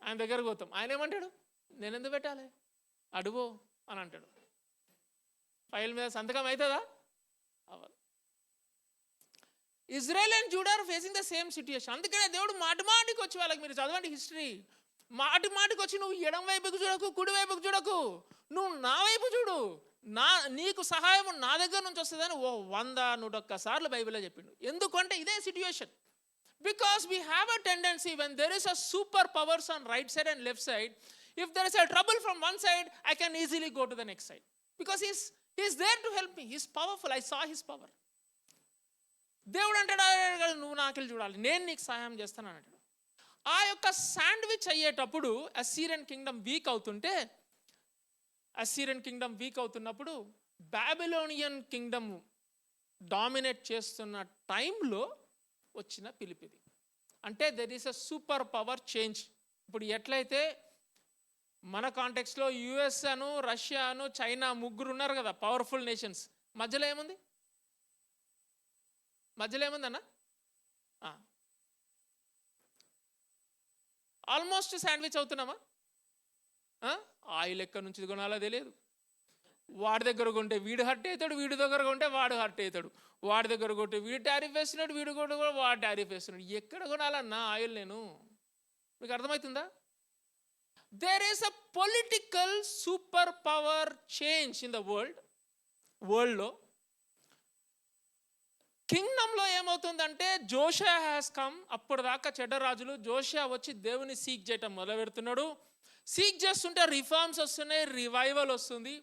ఆయన దగ్గరకు పోతాం. ఆయన ఏమంటాడు? నేను ఎందుకు పెట్టాలి, అడుగో అని అంటాడు. ఫైల్ మీద సంతకం అవుతుందా? అవ్వదు. Israel and Judah are facing the same situation. అందుకనే దేవుడు మాటికి వచ్చి వాళ్ళకి, మీరు చదవండి హిస్టరీ, మాటికి వచ్చి నువ్వు ఎడం వైపుకు చూడకు, కుడి వైపుకు చూడకు, నువ్వు నా వైపు చూడు, నీకు సహాయం నా దగ్గర నుంచి వస్తుందని 100-101 సార్లు బైబిల్లో చెప్పిండు. ఎందుకంటే ఇదే situation. Because we have a tendency, when there is a super powers on right side and left side, if there is a trouble from one side, I can easily go to the next side. Because he's there to help me. He's powerful. I saw his power. దేవుడు అంటాడు, నువ్వు నాకెళ్ళి చూడాలి, నేను నీకు సహాయం చేస్తాను అంటాడు. ఆ యొక్క శాండ్విచ్ అయ్యేటప్పుడు అసీరియన్ కింగ్డమ్ వీక్ అవుతున్నప్పుడు బాబిలోనియన్ కింగ్డమ్ డామినేట్ చేస్తున్న టైంలో వచ్చిన పిలిపిది. అంటే there is a super power change. ఇప్పుడు ఎట్లయితే మన కాంటెక్స్లో యుఎస్ అను, రష్యా అను, చైనా ముగ్గురు ఉన్నారు కదా పవర్ఫుల్ నేషన్స్. మధ్యలో ఏముంది అన్న? Almost sandwich అవుతున్నామా? ఆయిల్ ఎక్కడి నుంచి కొనాలో తెలియదు. వాడి దగ్గర కొంటే వీడు హర్ట్ అవుతాడు, వీడి దగ్గర కొంటే వాడు హర్ట్ అవుతాడు, వాడి దగ్గర కొంటే వీడు టారిఫ్ వేస్తున్నాడు, వీడు కూడా వాడు టారిఫ్ వేస్తున్నాడు. ఎక్కడ కొనాలన్నా ఆయిల్ నేను? మీకు అర్థమవుతుందా? There is a political super power change in the వరల్డ్లో. కింగ్డమ్లో ఏమవుతుందంటే జోషియా హ్యాస్ కమ్. అప్పుడు దాకా చెడ్డ రాజులు, జోషియా వచ్చి దేవుని సీక్ చేయటం మొదలు పెడుతున్నాడు. సీక్ చేస్తుంటే రిఫార్మ్స్ వస్తున్నాయి, రివైవల్ వస్తుంది.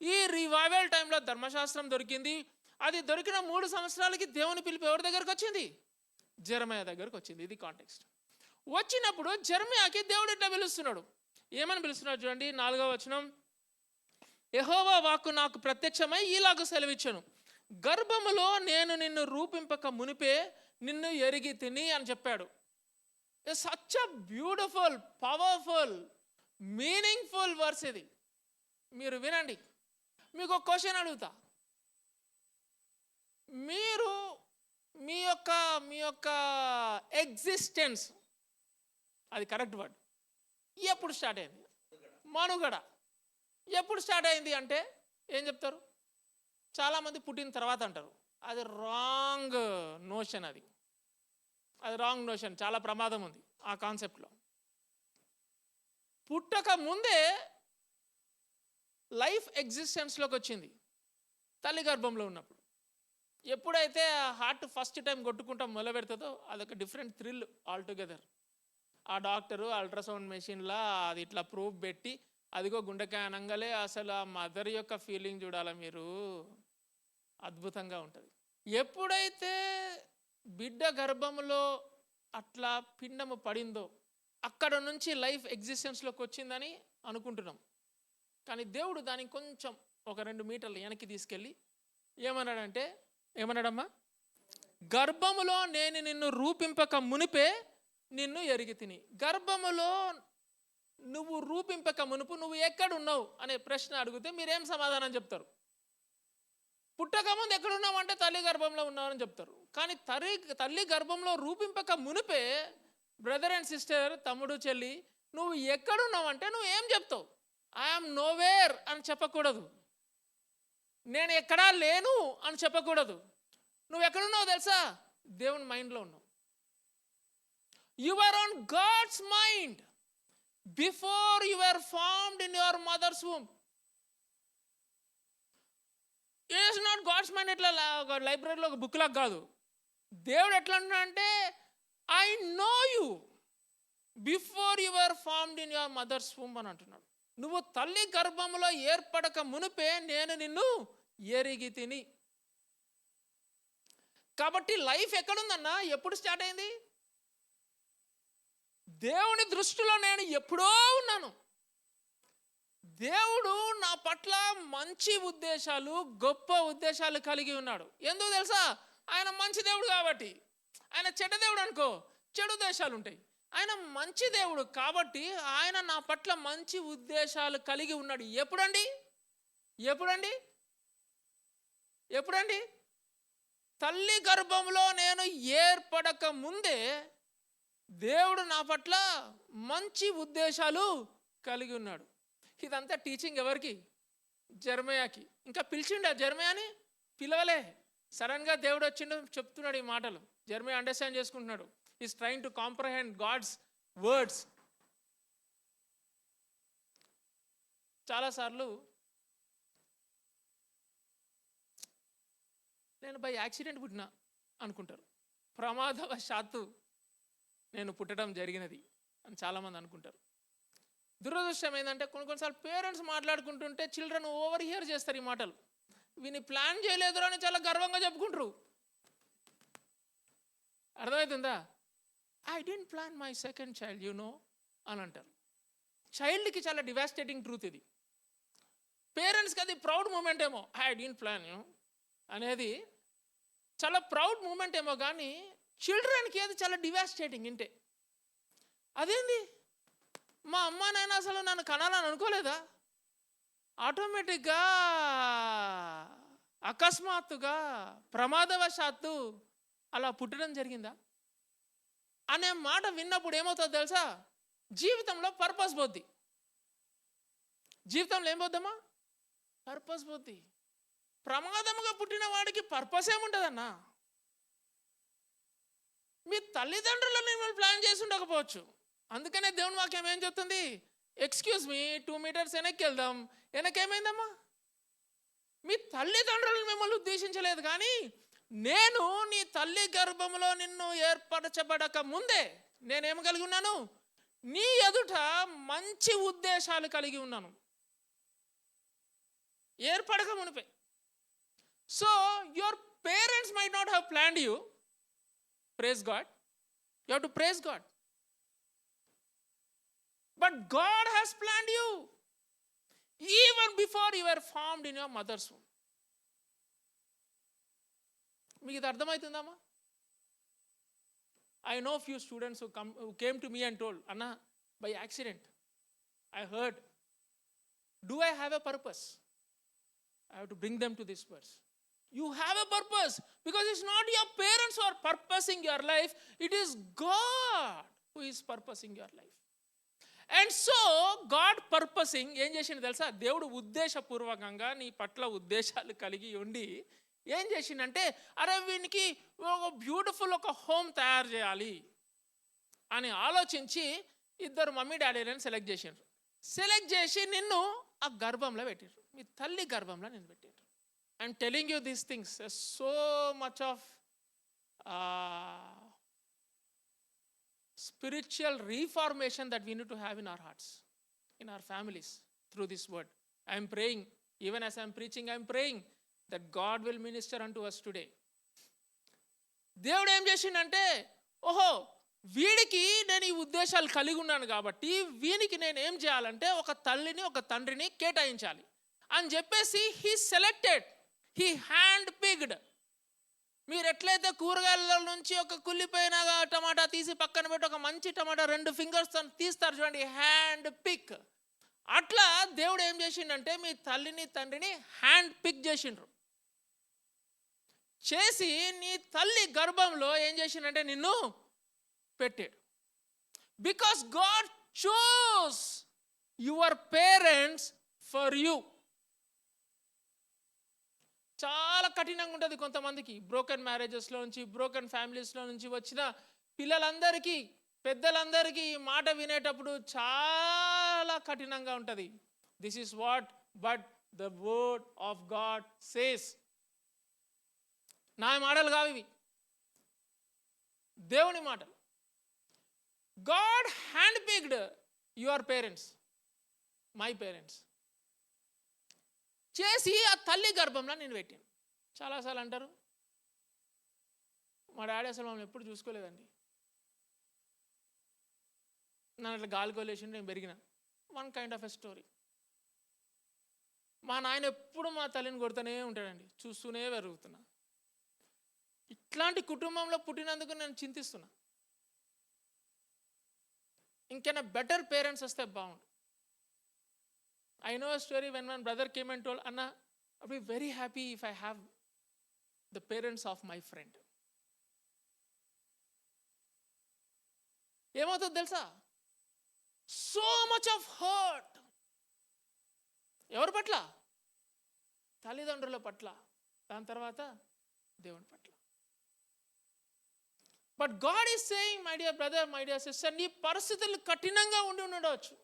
ఈ రివైవల్ టైంలో ధర్మశాస్త్రం దొరికింది. అది దొరికిన 3 సంవత్సరాలకి దేవుని పిలుపు ఎవరి దగ్గరకు వచ్చింది? జెరమయా దగ్గరకు వచ్చింది. ఇది కాంటెక్స్ట్. వచ్చినప్పుడు జెరమయాకి దేవుడు ఇట్లా పిలుస్తున్నాడు. ఏమని పిలుస్తున్నాడు చూడండి, 4వ వచనం. యెహోవా వాక్కు నాకు ప్రత్యక్షమై ఈలాగు సెలవిచ్చాను, గర్భములో నేను నిన్ను రూపింపక మునిపే నిన్ను ఎరిగి తిని అని చెప్పాడు. Such a beautiful, powerful, meaningful verse ఇది. మీరు వినండి. మీకు ఒక క్వశ్చన్ అడుగుతా. మీరు మీ యొక్క ఎగ్జిస్టెన్స్, అది కరెక్ట్ వర్డ్, ఎప్పుడు స్టార్ట్ అయింది? మనుగడ ఎప్పుడు స్టార్ట్ అయింది అంటే ఏం చెప్తారు? చాలామంది పుట్టిన తర్వాత అంటారు. అది రాంగ్ నోషన్. అది రాంగ్ నోషన్. చాలా ప్రమాదం ఉంది ఆ కాన్సెప్ట్లో. పుట్టక ముందే లైఫ్ ఎగ్జిస్టెన్స్లోకి వచ్చింది తల్లి గర్భంలో ఉన్నప్పుడు. ఎప్పుడైతే హార్ట్ ఫస్ట్ టైం కొట్టుకుంటాం మొదలు పెడుతుందో అదొక డిఫరెంట్ థ్రిల్ ఆల్టుగెదర్. ఆ డాక్టరు అల్ట్రాసౌండ్ మెషిన్లా అది ఇట్లా ప్రూఫ్ పెట్టి అదిగో గుండెకాయ అనంగలే అసలు ఆ మదర్ యొక్క ఫీలింగ్ చూడాలా మీరు, అద్భుతంగా ఉంటుంది. ఎప్పుడైతే బిడ్డ గర్భంలో అట్లా పిండము పడిందో అక్కడ నుంచి లైఫ్ ఎగ్జిస్టెన్స్లోకి వచ్చిందని అనుకుంటున్నాం. కానీ దేవుడు దానికి కొంచెం ఒక 2 మీటర్లు వెనక్కి తీసుకెళ్ళి ఏమన్నాడమ్మా? గర్భములో నేను నిన్ను రూపింపక మునిపే నిన్ను ఎరిగి తిని. గర్భములో నువ్వు రూపింపక మునుపు నువ్వు ఎక్కడున్నావు అనే ప్రశ్న అడిగితే మీరేం సమాధానం చెప్తారు? పుట్టకముందు ఎక్కడున్నావు అంటే తల్లి గర్భంలో ఉన్నావని చెప్తారు. కానీ తల్లి గర్భంలో రూపింపక మునిపే బ్రదర్ అండ్ సిస్టర్, తమ్ముడు చెల్లి, నువ్వు ఎక్కడున్నావు అంటే నువ్వు ఏం చెప్తావు? ఐఎమ్ నోవేర్ అని చెప్పకూడదు. నేను ఎక్కడా లేను అని చెప్పకూడదు. నువ్వు ఎక్కడున్నావు తెలుసా? దేవుని మైండ్లో ఉన్నావు. You are on God's mind before you are formed in your mother's womb. It is not God's mind ఎట్లా లైబ్రరీలో ఒక బుక్ లాగా కాదు. దేవుడు ఎట్లా అంటున్నాడంటే I know you before you are formed in your mother's womb అని అంటున్నాడు. నువ్వు తల్లి గర్భంలో ఏర్పడక మునిపే నేను నిన్ను ఎరిగి తిని. కాబట్టి లైఫ్ ఎక్కడుందన్నా? ఎప్పుడు స్టార్ట్ అయింది? దేవుని దృష్టిలో నేను ఎప్పుడో ఉన్నాను. దేవుడు నా పట్ల మంచి ఉద్దేశాలు, గొప్ప ఉద్దేశాలు కలిగి ఉన్నాడు. ఎందుకు తెలుసా? ఆయన మంచి దేవుడు కాబట్టి. ఆయన చెడ్డ దేవుడు అనుకో, చెడు ఉద్దేశాలు ఉంటాయి. ఆయన మంచి దేవుడు కాబట్టి ఆయన నా పట్ల మంచి ఉద్దేశాలు కలిగి ఉన్నాడు. ఎప్పుడండి? తల్లి గర్భంలో నేను ఏర్పడక ముందే దేవుడు నా పట్ల మంచి ఉద్దేశాలు కలిగి ఉన్నాడు. ఇదంతా టీచింగ్ ఎవరికి? జెర్మయాకి. ఇంకా పిలిచిండు ఆ జెర్మయాని? పిలవలే. సడన్గా దేవుడు వచ్చిండు, చెప్తున్నాడు ఈ మాటలు. జెర్మయా అండర్స్టాండ్ చేసుకుంటున్నాడు. Is trying to comprehend God's words. చాలాసార్లు నేను బై యాక్సిడెంట్ పుట్టినా అనుకుంటారు. ప్రమాదవశాత్తు నేను పుట్టడం జరిగినది అని చాలామంది అనుకుంటారు. దురదృష్టం ఏంటంటే కొన్నిసార్లు పేరెంట్స్ మాట్లాడుకుంటుంటే చిల్డ్రన్ ఓవర్ హియర్ చేస్తారు ఈ మాటలు. వీని ప్లాన్ చేయలేదురా అని చాలా గర్వంగా చెప్పుకుంటారు. అర్థమవుతుందా? I dent plan my second child అని అంటారు. చైల్డ్కి చాలా డివాస్టేటింగ్ ట్రూత్ ఇది. పేరెంట్స్కి అది ప్రౌడ్ మూమెంట్ ఏమో, ఐ డెంట్ ప్లాన్ అనేది చాలా ప్రౌడ్ మూమెంట్ ఏమో, కానీ చిల్డ్రన్కి అది చాలా డివాస్టేటింగ్. ఇంటే అదేంది, మా అమ్మ నాయన అసలు నన్ను కనాలని అనుకోలేదా? ఆటోమేటిక్గా అకస్మాత్తుగా ప్రమాదవశాత్తు అలా పుట్టడం జరిగిందా అనే మాట విన్నప్పుడు ఏమవుతుందో తెలుసా? జీవితంలో పర్పస్ పోద్ది. జీవితంలో ఏం పోద్దమ్మా? పర్పస్ పోద్ది. ప్రమాదముగా పుట్టిన వాడికి పర్పస్ ఏముంటుందన్నా? మీ తల్లిదండ్రులు మిమ్మల్ని ప్లాన్ చేసి ఉండకపోవచ్చు. అందుకనే దేవుని వాక్యం ఏం చెప్తుంది? ఎక్స్క్యూజ్ మీ, 2 మీటర్స్ వెనక్కి వెళ్దాం. వెనకేమైందమ్మా? మీ తల్లిదండ్రులు మిమ్మల్ని ఉద్దేశించలేదు, కానీ నేను నీ తల్లి గర్భంలో నిన్ను ఏర్పరచబడక ముందే నేనేం కలిగి ఉన్నాను? నీ ఎదుట మంచి ఉద్దేశాలు కలిగి ఉన్నాను, ఏర్పడక మునిపే. So your parents might not have planned you. Praise God. You have to praise God. But God has planned you even before you are formed in your mother's womb. మీకు ఇది అర్థమవుతుందమ్మా? I know few students who came to me and told, Anna, by accident, I heard, do I have a purpose? I have to bring them to this verse. You have a purpose, because it's not your parents who are purposing your life. It is God who is purposing your life. And so God purposing ఏం చేసిండు తెలుసా? దేవుడు ఉద్దేశపూర్వకంగా నీ పట్ల ఉద్దేశాలు కలిగి ఉండి ఏం చేసిండంటే, అరే వీనికి ఒక బ్యూటిఫుల్ ఒక హోమ్ తయారు చేయాలి అని ఆలోచించి ఇద్దరు మమ్మీ డాడీలను సెలెక్ట్ చేసిండ్రు. సెలెక్ట్ చేసి నిన్ను ఆ గర్భంలో పెట్టిండ్రు, మీ తల్లి గర్భంలో నేను పెట్టిండ్రు. I'm telling you these things, so much of spiritual reformation that we need to have in our hearts, in our families, through this word. I am praying, even as I am preaching, I am praying that God will minister unto us today. దేవుడు ఏం చేసిండంటే, ఓహో వీడికి నేను ఈ ఉద్దేశాలు కలిగి ఉన్నాను కాబట్టి వీనికి నేను ఏం చేయాలంటే ఒక తల్లిని ఒక తండ్రిని కేటాయించాలి అని చెప్పేసి he selected, he hand picked. మీరు ఎట్లయితే కూరగాయల నుంచి ఒక కుళ్ళిపోయిన టమాటా తీసి పక్కన పెట్టి ఒక మంచి టమాటా 2 ఫింగర్స్ తీస్తారు చూడండి, హ్యాండ్ పిక్. అట్లా దేవుడు ఏం చేసిండంటే మీ తల్లిని తండ్రిని హ్యాండ్ పిక్ చేసిండ్రు. చేసి నీ తల్లి గర్భంలో ఏం చేసిండంటే నిన్ను పెట్టాడు. Because God chose your parents for you. చాలా కఠినంగా ఉంటుంది కొంతమందికి. బ్రోకెన్ మ్యారేజెస్లో నుంచి, బ్రోకెన్ ఫ్యామిలీస్లో నుంచి వచ్చిన పిల్లలందరికీ, పెద్దలందరికీ ఈ మాట వినేటప్పుడు చాలా కఠినంగా ఉంటుంది. This is what but the word of God says. నా మాటలు కావు ఇవి, దేవుని మాటలు. God hand picked your parents, my parents చేసి ఆ తల్లి గర్భంలో నేను పెట్టాను. చాలాసార్లు అంటారు, మా డాడీ అసలు మమ్మల్ని ఎప్పుడు చూసుకోలేదండి, నన్ను అట్లా గాలికోలేసి నేను పెరిగిన. One kind of a story. మా నాయన ఎప్పుడు మా తల్లిని కొడుతూనే ఉంటాడండి, చూస్తూనే పెరుగుతున్నా. ఇట్లాంటి కుటుంబంలో పుట్టినందుకు నేను చింతిస్తున్నా. ఇంకైనా బెటర్ పేరెంట్స్ వస్తే బాగుండు. I know a story when one brother came and told, Anna, I'll be very happy if I have the parents of my friend. ఏమవుతుంది తెలుసా? So much of hurt. ఎవరి పట్ల? తల్లిదండ్రుల పట్ల, దాని తర్వాత దేవుని పట్ల. But God is saying, my dear brother, my dear sister, నీ పరిస్థితులు కఠినంగా ఉండి ఉండవచ్చు.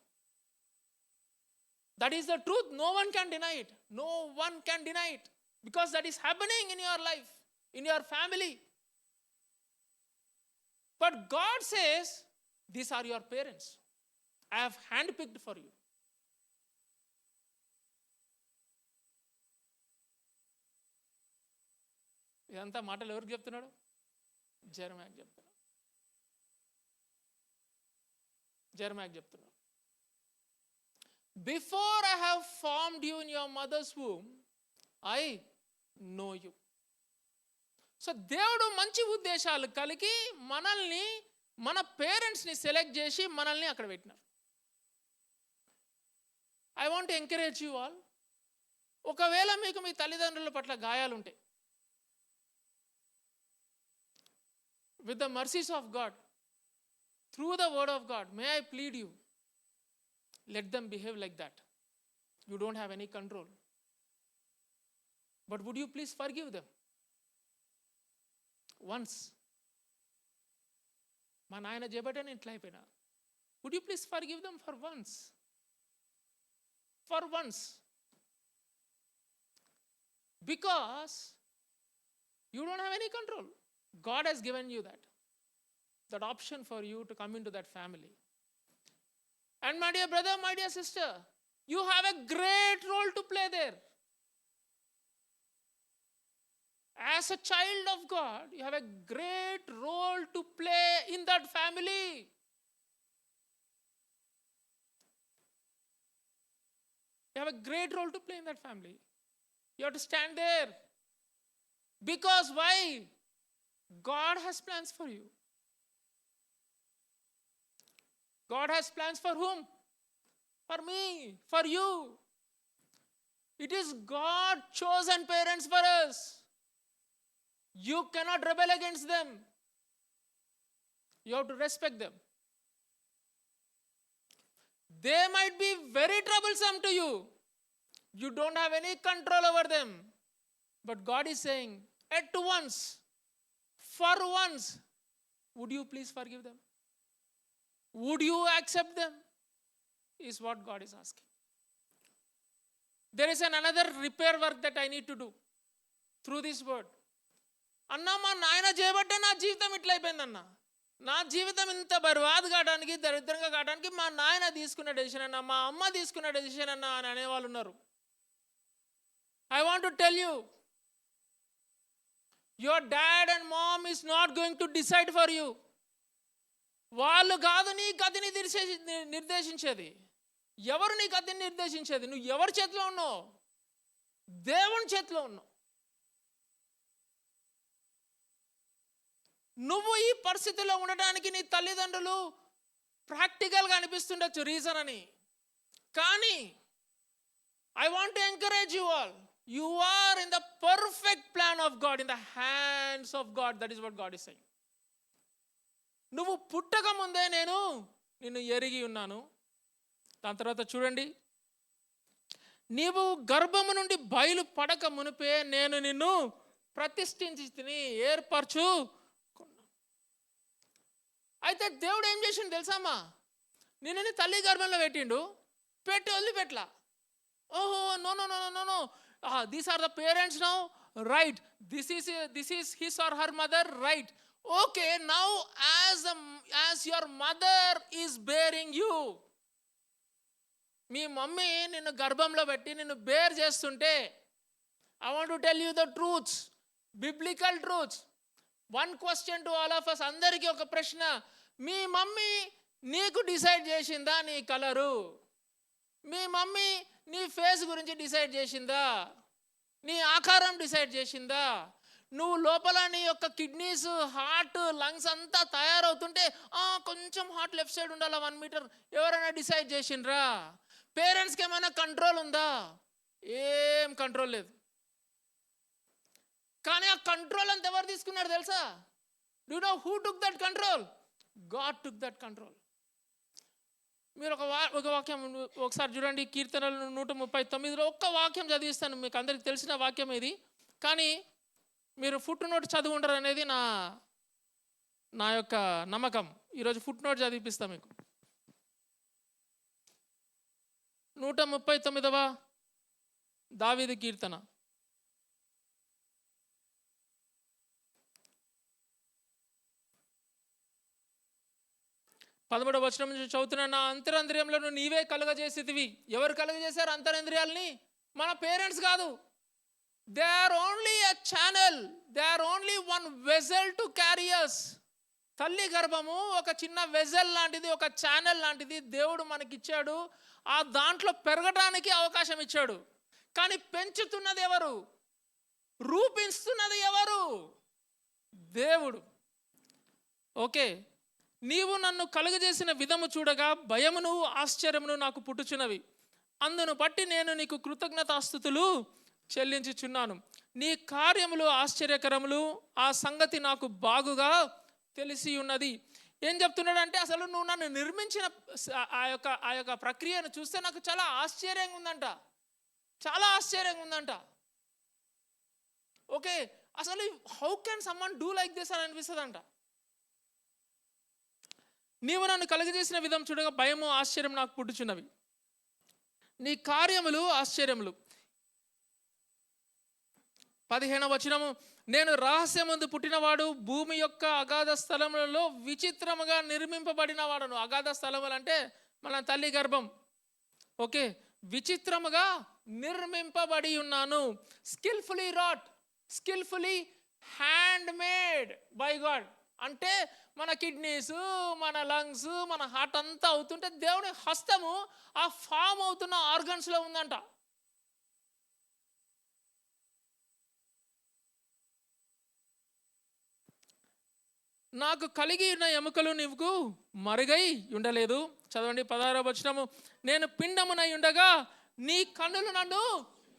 That is the truth. No one can deny it. No one can deny it. Because that is happening in your life, in your family. But God says, these are your parents. I have handpicked for you. ఇదంతా మాటలు ఎవరికి చెప్తున్నాడు? జెరమయాకి చెప్తున్నాడు. జెరమయాకి చెప్తున్నాడు. Before I have formed you in your mother's womb, I know you. So దేవుడు మంచి ఉద్దేశాలు కలిగి మనల్ని, మన పేరెంట్స్ని సెలెక్ట్ చేసి మనల్ని అక్కడ పెట్టినారు. I want encourage you all. ఒకవేళ మీకు మీ తల్లిదండ్రుల పట్ల గాయాలు ఉంటాయి, with the mercies of God, through the word of God, may I plead you, let them behave like that. You don't have any control. But would you please forgive them once? మా నాయన చేయబట్టే ఇట్లా అయిపోయినా. Would you please forgive them for once? For once. Because you don't have any control. God has given you that option for you to come into that family. And my dear brother, my dear sister, you have a great role to play there. As a child of God, you have a great role to play in that family. You have a great role to play in that family. You have to stand there. Because why? God has plans for you. God has plans for whom? For me, for you. It is God chosen parents for us. You cannot rebel against them. You have to respect them. They might be very troublesome to you. You don't have any control over them. But God is saying, at once, for once, would you please forgive them? Would you accept them? Is what God is asking. There is another repair work that I need to do through this word. అన్నా మా నాయన చేయబట్టే నా జీవితం ఇట్లా అయిపోయిందన్న. నా జీవితం ఇంత బర్బాద్ కావడానికి, దరిద్రంగా కావడానికి మా నాయన తీసుకున్న డెసిషన్ అన్న, మా అమ్మ తీసుకున్న డెసిషన్ అన్న అని అనేవాళ్ళు ఉన్నారు. I want to tell you, your dad and mom is not going to decide for you. వాళ్ళు కాదు నీ గతిని నిర్దేశించేది. ఎవరు నీ గతిని నిర్దేశించేది? నువ్వు ఎవరి చేతిలో ఉన్నావు? దేవుని చేతిలో ఉన్నావు. నువ్వు ఈ పరిస్థితిలో ఉండడానికి నీ తల్లిదండ్రులు ప్రాక్టికల్గా అనిపిస్తుండొచ్చు రీజన్ అని. కానీ I want to encourage you all. You are in the perfect plan of God, in the hands of God. That is what God is saying. నువ్వు పుట్టక ముందే నేను నిన్ను ఎరిగి ఉన్నాను. దాని తర్వాత చూడండి, నీవు గర్భము నుండి బయలు పడక మునిపే నేను నిన్ను ప్రతిష్ఠించి తిని ఏర్పరచు. అయితే దేవుడు ఏం చేసిండు తెలుసామా? నిన్ను తల్లి గర్భంలో పెట్టి వదిలిపెట్లా. ఓహో, no no no no no, these are the parents now, right? This is his or her mother, right? Okay, now as your mother is bearing you, me mummy నిన్ను గర్భంలో పెట్టి నిన్ను బేర్ చేస్తుంటే, I want to tell you the truths, biblical truths. One question to all of us, అందరికీ ఒక ప్రశ్న. మీ మమ్మీ నీకు డిసైడ్ చేసిందా నీ కలరు? మీ మమ్మీ నీ ఫేస్ గురించి డిసైడ్ చేసిందా? నీ ఆకారం డిసైడ్ చేసిందా? నువ్వు లోపల నీ యొక్క కిడ్నీస్, హార్ట్, లంగ్స్ అంతా తయారవుతుంటే కొంచెం హార్ట్ లెఫ్ట్ సైడ్ ఉండాలా 1 మీటర్, ఎవరైనా డిసైడ్ చేసిండ్రా? పేరెంట్స్కి ఏమైనా కంట్రోల్ ఉందా? ఏం కంట్రోల్ లేదు. కానీ ఆ కంట్రోల్ అంతా ఎవరు తీసుకున్నారు తెలుసా? Do you know who took that control? God took that control. మీరు ఒక వాక్యం ఒకసారి చూడండి, కీర్తనలు 139లో ఒక్క వాక్యం చదివిస్తాను. మీకు అందరికి తెలిసిన వాక్యం ఇది, కానీ మీరు ఫుట్ నోట్ చదివి ఉండరు అనేది నా యొక్క నమ్మకం. ఈరోజు ఫుట్ నోట్ చదివిపిస్తా మీకు. 139వ దావీదు కీర్తన. 13వ వచనం నుంచి చదువుతున్నా. నా అంతరంద్రియంలో నీవే కలుగజేసేదివి. ఎవరు కలుగజేశారు అంతరంద్రియాలని? మన పేరెంట్స్ కాదు. They are only a channel, they are only one vessel to carry us. తల్లి గర్భము ఒక చిన్న వెజల్ లాంటిది, ఒక ఛానల్ లాంటిది దేవుడు మనకిచ్చాడు. ఆ దాంట్లో పెరగడానికి అవకాశం ఇచ్చాడు. కానీ పెంచుతున్నది ఎవరు? రూపిస్తున్నది ఎవరు? దేవుడు. ఓకే, నీవు నన్ను కలుగజేసిన విధము చూడగా భయమును ఆశ్చర్యమును నాకు పుట్టుచున్నవి. అందును బట్టి నేను నీకు కృతజ్ఞతాస్తుతులు చెల్లించుచున్నాను. నీ కార్యములు ఆశ్చర్యకరములు, ఆ సంగతి నాకు బాగుగా తెలిసి ఉన్నది. ఏం చెప్తున్నాడంటే, అసలు నువ్వు నన్ను నిర్మించిన ఆ యొక్క ప్రక్రియను చూస్తే నాకు చాలా ఆశ్చర్యంగా ఉందంట, చాలా ఆశ్చర్యంగా ఉందంట. ఓకే, అసలు how can someone do like this అని అనిపిస్తుందంట. నీవు నన్ను కలుగజేసిన విధం చూడగా భయము ఆశ్చర్యం నాకు పుట్టుచున్నవి. నీ కార్యములు ఆశ్చర్యములు. 15వ వచనము, నేను రహస్యమందు పుట్టినవాడు, భూమి యొక్క అగాధ స్థలములలో విచిత్రముగా నిర్మింపబడిన వాడను. అగాధ స్థలములు అంటే మన తల్లి గర్భం. ఓకే, విచిత్రముగా నిర్మింపబడి ఉన్నాను. Skilfully wrought, skilfully hand made by God. అంటే మన కిడ్నీస్, మన లంగ్స్, మన హార్ట్ అంతా అవుతుంటే దేవుని హస్తము ఆ ఫామ్ అవుతున్న ఆర్గన్స్లో ఉందంట. నాకు కలిగి ఉన్న ఎముకలు నీకు మరుగై ఉండలేదు. చదవండి 16వ వచనము, నేను పిండమునై ఉండగా నీ కన్నులు నన్ను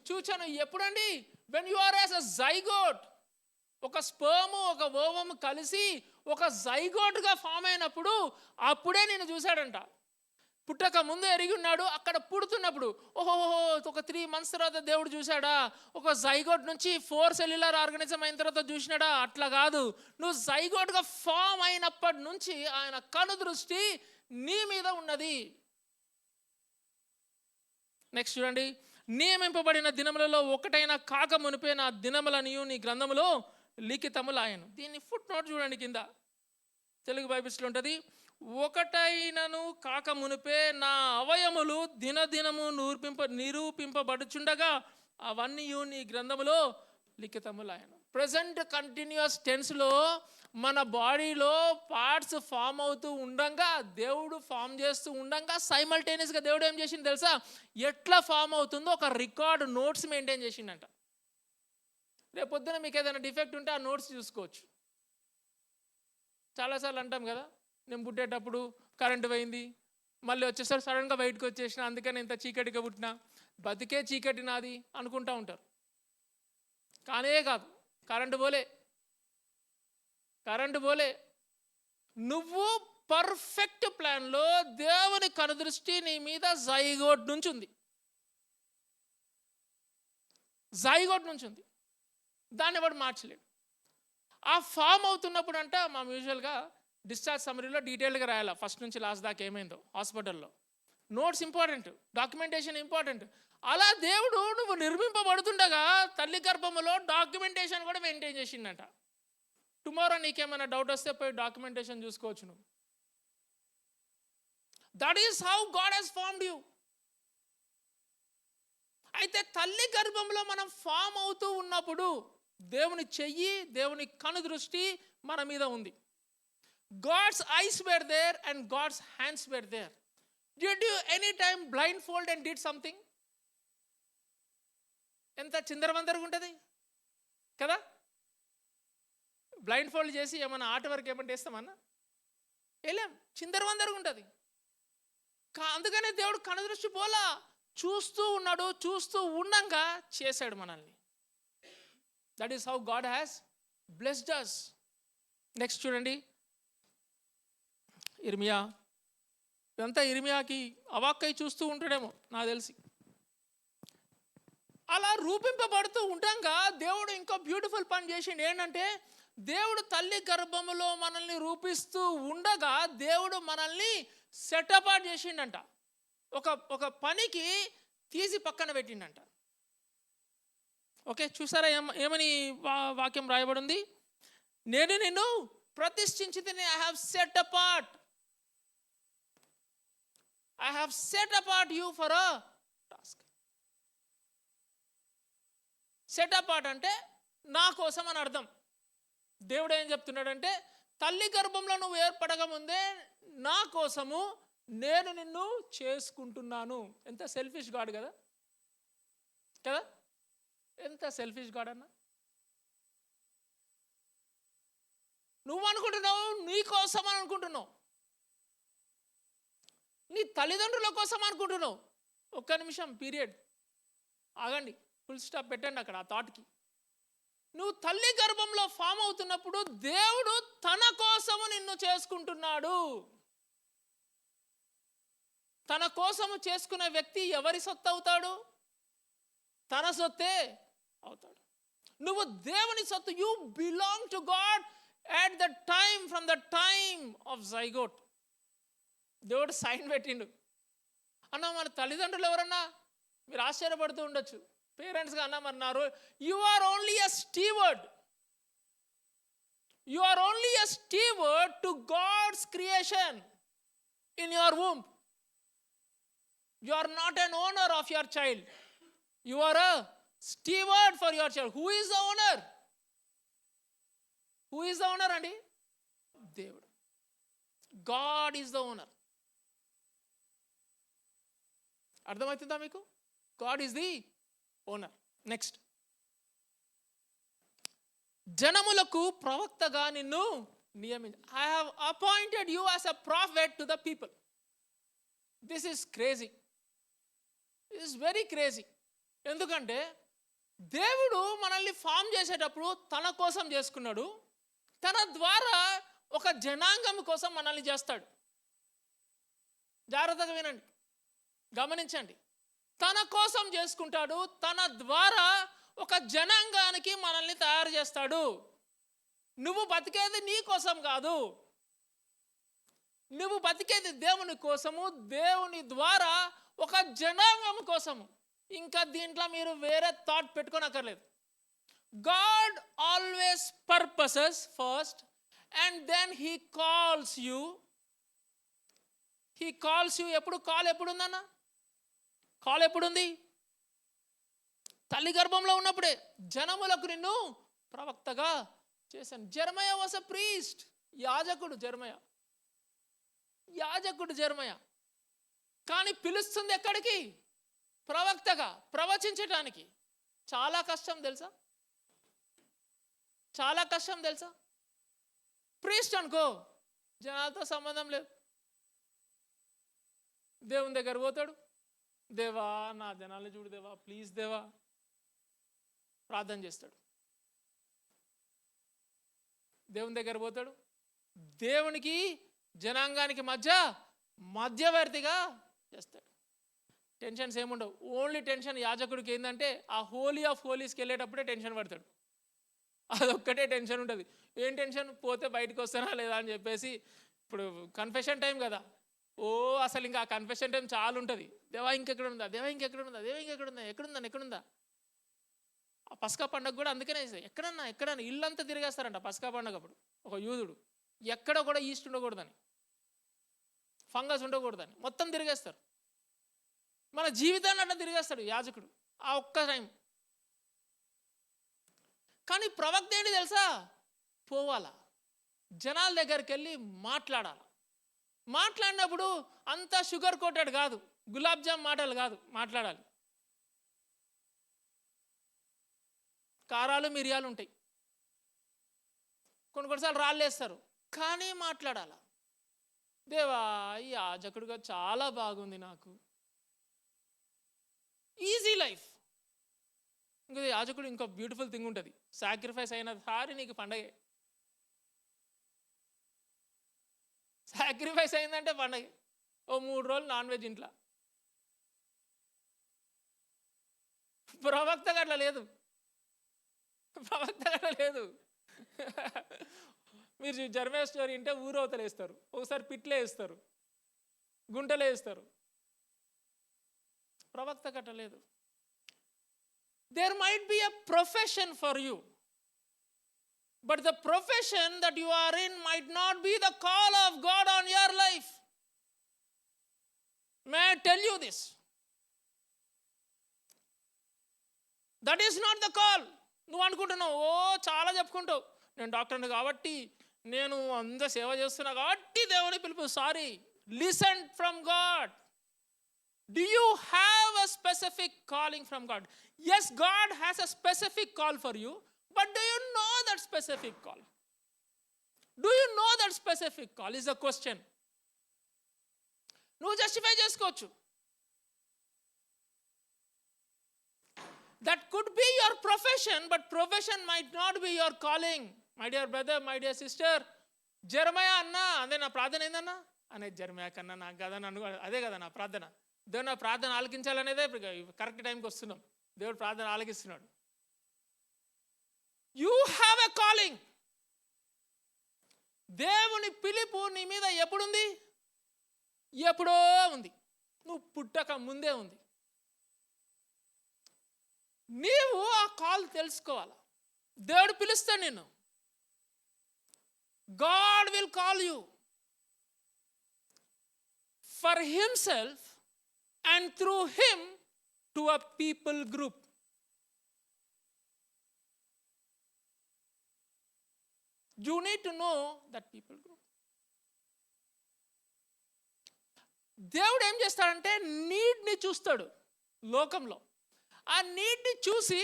చూచాను. ఎప్పుడండి? When you are as a zygote. ఒక స్పర్మ్, ఒక ఓవమ్ కలిసి ఒక జైగోట్గా ఫామ్ అయినప్పుడు అప్పుడే నేను చూశాడంట. పుట్టక ముందు ఎరిగి ఉన్నాడు. అక్కడ పుడుతున్నప్పుడు ఓహో ఒక 3 months తర్వాత దేవుడు చూశాడా? ఒక జైగోట్ నుంచి 4 సెల్యులర్ ఆర్గానిజం అయిన తర్వాత చూసినాడా? అట్లా కాదు. నువ్వు జైగోట్గా ఫామ్ అయినప్పటి నుంచి ఆయన కనుదృష్టి నీ మీద ఉన్నది. నెక్స్ట్ చూడండి, నియమింపబడిన దినములలో ఒకటైన కాక మునిపే నా దినములనియు నీ గ్రంథములో లిఖితములాయను. దీన్ని ఫుట్ నోట్ చూడండి, కింద తెలుగు బైబిల్స్లో ఉంటుంది. ఒకటైనను కాక మునిపే నా అవయములు దినదినము నిరూపింపబడుచుండగా అవన్నీ నీ గ్రంథములో లిఖితములాయను. ప్రజెంట్ కంటిన్యూస్ టెన్స్లో మన బాడీలో పార్ట్స్ ఫామ్ అవుతూ ఉండంగా, దేవుడు ఫామ్ చేస్తూ ఉండంగా సైమల్టేనియస్గా దేవుడు ఏం చేసింది తెలుసా? ఎట్లా ఫామ్ అవుతుందో ఒక రికార్డ్ నోట్స్ మెయింటైన్ చేసిండంట. రేపు పొద్దున మీకు ఏదైనా డిఫెక్ట్ ఉంటే ఆ నోట్స్ చూసుకోవచ్చు. చాలాసార్లు అంటాం కదా, నేను పుట్టేటప్పుడు కరెంటు పోయింది, మళ్ళీ వచ్చేసరికి సడన్గా బయటకు వచ్చేసిన, అందుకని ఇంత చీకటిగా పుట్టినా, బతికే చీకటి నాది అనుకుంటూ ఉంటారు. కానే కాదు, కరెంటు పోలే. నువ్వు పర్ఫెక్ట్ ప్లాన్లో దేవుని కనుదృష్టి నీ మీద జైగోట్ నుంచి ఉంది. దాన్ని వాడు మార్చలేడు. ఆ ఫామ్ అవుతున్నప్పుడు అంట మా యూజువల్గా డిశ్చార్జ్ సమ్మరీలో డీటెయిల్గా రాయాలి, ఫస్ట్ నుంచి లాస్ట్ దాకా ఏమైందో హాస్పిటల్లో. Notes important, documentation important. అలా దేవుడు నువ్వు నిర్మింపబడుతుండగా తల్లి గర్భములో డాక్యుమెంటేషన్ కూడా మెయింటైన్ చేసిండట. టుమారో నీకేమైనా డౌట్ వస్తే పోయి డాక్యుమెంటేషన్ చూసుకోవచ్చు నువ్వు. That is how God has formed you. అయితే తల్లి గర్భంలో మనం ఫామ్ అవుతూ ఉన్నప్పుడు దేవుని చెయ్యి, దేవుని కనుదృష్టి మన మీద ఉంది. God's eyes were there and God's hands were there. Did you anytime blindfold and did something? ఎంత చిందరవందరగా ఉంటుంది కదా. బ్లైండ్ ఫోల్డ్ చేసి ఏమన్నా ఆర్ట్ వర్క్ ఏమన్నా చేస్తామన్నా వెళ్ళాం, చిందరవందరగా ఉంటుంది. అందుకనే దేవుడు కనుదృష్టి పోలా, చూస్తూ ఉన్నాడు, చూస్తూ ఉండంగా చేశాడు మనల్ని. That is how God has blessed us. Next చూడండి, ఇర్మియా. ఇదంతా ఇర్మియాకి అవాక్కై చూస్తూ ఉంటాడేమో నాకు తెలిసి. అలా రూపింపబడుతూ ఉండగా దేవుడు ఇంకో బ్యూటిఫుల్ పని చేసిండు. ఏంటంటే దేవుడు తల్లి గర్భములో మనల్ని రూపిస్తూ ఉండగా దేవుడు మనల్ని సెటపాట్ చేసిండంట. ఒక పనికి తీసి పక్కన పెట్టిండంట. ఓకే, చూసారా ఏమని వాక్యం రాయబడి ఉంది? నేను నిన్ను ప్రతిష్ఠించితిని. I have set apart you for a task. Set apart అంటే నా కోసం అని అర్థం. దేవుడు ఏం చెప్తున్నాడంటే తల్లి గర్భంలో నువ్వు ఏర్పడక ముందే నా కోసము నేను నిన్ను చేసుకుంటున్నాను. ఎంత సెల్ఫిష్ గాడ్ కదా, ఎంత సెల్ఫిష్ గాడ్ అన్న. నువ్వు అనుకుంటున్నావు నీ కోసం అని అనుకుంటున్నావు, నీ తల్లిదండ్రుల కోసం అనుకుంటున్నావు. ఒక్క నిమిషం పీరియడ్ ఆగండి, ఫుల్ స్టాప్ పెట్టండి అక్కడ ఆ థాట్కి. నువ్వు తల్లి గర్భంలో ఫామ్ అవుతున్నప్పుడు దేవుడు తన కోసము నిన్ను చేసుకుంటున్నాడు. తన కోసము చేసుకునే వ్యక్తి ఎవరి సొత్తు అవుతాడు? తన సొత్తే అవుతాడు. నువ్వు దేవుని సొత్తు. You belong to God at the time, from the time of zygote. దేవుడు సైన్ పెట్టిండు. అన్న మన తల్లిదండ్రులు ఎవరన్నా మీరు ఆశ్చర్యపడుతూ ఉండొచ్చు, పేరెంట్స్గా అన్న మరి నా you are only a steward. You are only a steward to God's creation in your womb. You are not an owner of your child. You are a steward for your child. Who is the owner? Who is the owner అండి? దేవుడు. God is the owner. అర్థమవుతుందా మీకు? God is the owner. Next, జనములకు ప్రవక్తగా నిన్ను నియమించ. I have appointed you as a prophet to the people. This is crazy. This is very crazy. ఎందుకంటే దేవుడు మనల్ని ఫామ్ చేసేటప్పుడు తన కోసం చేసుకున్నాడు, తన ద్వారా ఒక జనాంగం కోసం మనల్ని చేస్తాడు. జాగ్రత్తగా వినండి, గమనించండి. తన కోసం చేసుకుంటాడు, తన ద్వారా ఒక జనాంగానికి మనల్ని తయారు చేస్తాడు. నువ్వు బతికేది నీ కోసం కాదు, నువ్వు బతికేది దేవుని కోసము, దేవుని ద్వారా ఒక జనాంగం కోసము. ఇంకా దీంట్లో మీరు వేరే థాట్ పెట్టుకోనక్కర్లేదు. God always purposes first and then he calls you. He calls you. ఎప్పుడు కాల్ ఎప్పుడుందన్న? కాల్ ఎప్పుడుంది? తల్లి గర్భంలో ఉన్నప్పుడే. జనములకు నిన్ను ప్రవక్తగా చేశాను. Jeremiah was a priest. యాజకుడు జెరమయా. కానీ పిలుస్తుంది ఎక్కడికి? ప్రవక్తగా, ప్రవచించటానికి. చాలా కష్టం తెలుసా? ప్రీస్ట్ అనుకో, జనాలతో సంబంధం లేదు. దేవుని దగ్గర పోతాడు, దేవా నా జనాలు చూడు దేవా, ప్లీజ్ దేవా, ప్రార్థన చేస్తాడు. దేవుని దగ్గర పోతాడు, దేవునికి జనాంగానికి మధ్యవర్తిగా చేస్తాడు. టెన్షన్స్ ఏముండవు. ఓన్లీ టెన్షన్ యాజకుడికి ఏంటంటే ఆ హోలీ ఆఫ్ హోలీస్కి వెళ్ళేటప్పుడే టెన్షన్ పడతాడు. అదొక్కటే టెన్షన్ ఉంటుంది. ఏం టెన్షన్? పోతే బయటకు వస్తానా లేదా అని చెప్పేసి. ఇప్పుడు కన్ఫెషన్ టైం కదా, అసలు ఇంకా కన్ఫెషన్ టైం చాలా ఉంటుంది. దేవా ఇంకెక్కడుందా, ఎక్కడుందా. ఆ పస్కా పండుగ కూడా అందుకనే ఎక్కడన్నా ఇల్లంతా తిరిగేస్తారంట పస్కా పండుగ అప్పుడు. ఒక యూదుడు ఎక్కడ కూడా ఈస్ట్ ఉండకూడదని, ఫంగస్ ఉండకూడదని మొత్తం తిరిగేస్తారు. మన జీవితాన్ని అట్లా తిరిగేస్తాడు యాజకుడు ఆ ఒక్క టైం. కానీ ప్రవక్త ఏంటి తెలుసా? పోవాలా, జనాల దగ్గరికి వెళ్ళి మాట్లాడినప్పుడు అంతా షుగర్ కోటెడ్ కాదు, గులాబ్ జామ్ మాటలు కాదు మాట్లాడాలి. కారాలు మిరియాలు ఉంటాయి, కొన్నిసార్లు రాళ్ళేస్తారు, కానీ మాట్లాడాల. దేవా ఈ యాజకుడుగా చాలా బాగుంది నాకు, ఈజీ లైఫ్. ఇంకా యాజకుడు ఇంకో బ్యూటిఫుల్ థింగ్ ఉంటుంది, సాక్రిఫైస్ అయిన సారి నీకు పండగే. సాక్రిఫైస్ అయిందంటే పండగే. ఓ 3 రోజులు నాన్ వెజ్ ఇంట్లో. ప్రవక్తగా అట్లా లేదు. మీరు జర్మయా స్టోరీ వింటే ఊరవతలు వేస్తారు, ఒకసారి పిట్లే వేస్తారు, గుంటలే వేస్తారు. ప్రవక్త కట్టలేదు. There might be a profession for you, but the profession that you are in might not be the call of God on your life. May I tell you this, that is not the call. నువ్వు అనుకుంటున్నావు, చాలా చెప్పుకుంటావు, నేను డాక్టర్ని కాబట్టి, నేను అంత సేవ చేస్తున్నా కాబట్టి దేవుని పిలుపు. Sorry, listen from God. Do you have a specific calling from God? Yes, God has a specific call for you, but do you know that specific call? Do you know that specific call is a question. నువ్వు జస్టిఫై చేసుకోవచ్చు. That could be your profession, but profession might not be your calling. My dear brother, my dear sister, జెరమయా అన్నా అదే నా ప్రార్థన ఏందన్నా అనేది, జెరమయా కన్నా నాకు కదా, నన్ను అదే కదా నా ప్రార్థన. దేవుడు నా ప్రార్థన ఆలకించాలనేదే కరెక్ట్ టైంకి వస్తున్నాం, దేవుడు ప్రార్థన ఆలకిస్తున్నాడు. You have a calling. దేవుని పిలుపు నీ మీద ఎప్పుడుంది? ఎప్పుడో ఉంది, నువ్వు పుట్టక ముందే ఉంది. నీవు ఆ కాల్ తెలుసుకోవాలా. దేవుడు పిలుస్తాడు నిన్ను. God will call you for himself and through him to a people group. You need to know that people group. దేవుడు ఏం చేస్తాడంటే నీడ్ని చూస్తాడు లోకంలో. ఆ నీడ్ని చూసి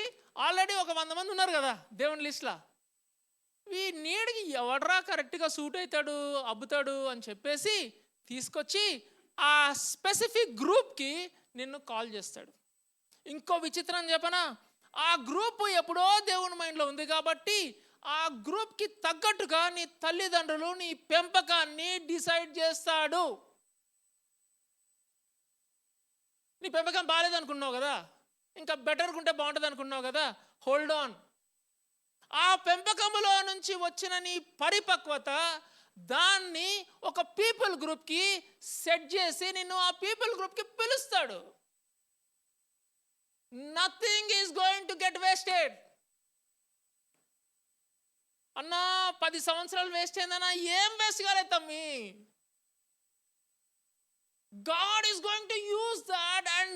ఆల్రెడీ ఒక 100 మంది ఉన్నారు కదా దేవుని లిస్ట్లో, ఈ నీడ్కి ఎవడరా కరెక్ట్గా సూట్ అవుతాడు, అబ్బుతాడు అని చెప్పేసి తీసుకొచ్చి ఆ స్పెసిఫిక్ గ్రూప్కి నిన్ను కాల్ చేస్తాడు. ఇంకో విచిత్రం చెప్పనా, ఆ గ్రూప్ ఎప్పుడో దేవుని మైండ్లో ఉంది కాబట్టి ఆ గ్రూప్కి తగ్గట్టుగా నీ తల్లిదండ్రులు నీ పెంపకాన్ని డిసైడ్ చేస్తాడు. నీ పెంపకం బాగాలేదు అనుకున్నావు కదా, ఇంకా బెటర్గా ఉంటే బాగుంటుంది అనుకున్నావు కదా, హోల్డ్ ఆన్. ఆ పెంపకములో నుంచి వచ్చిన నీ పరిపక్వత దాన్ని ఒక పీపుల్ గ్రూప్కి సెట్ చేసి నిన్ను ఆ పీపుల్ గ్రూప్కి పిలుస్తాడు. Nothing is going to get wasted. అన్నా 10 సంవత్సరాలు వేస్ట్ అయిందన్నా, ఏం వేస్ట్ కాలేదు తమ్మి. God is going to use that and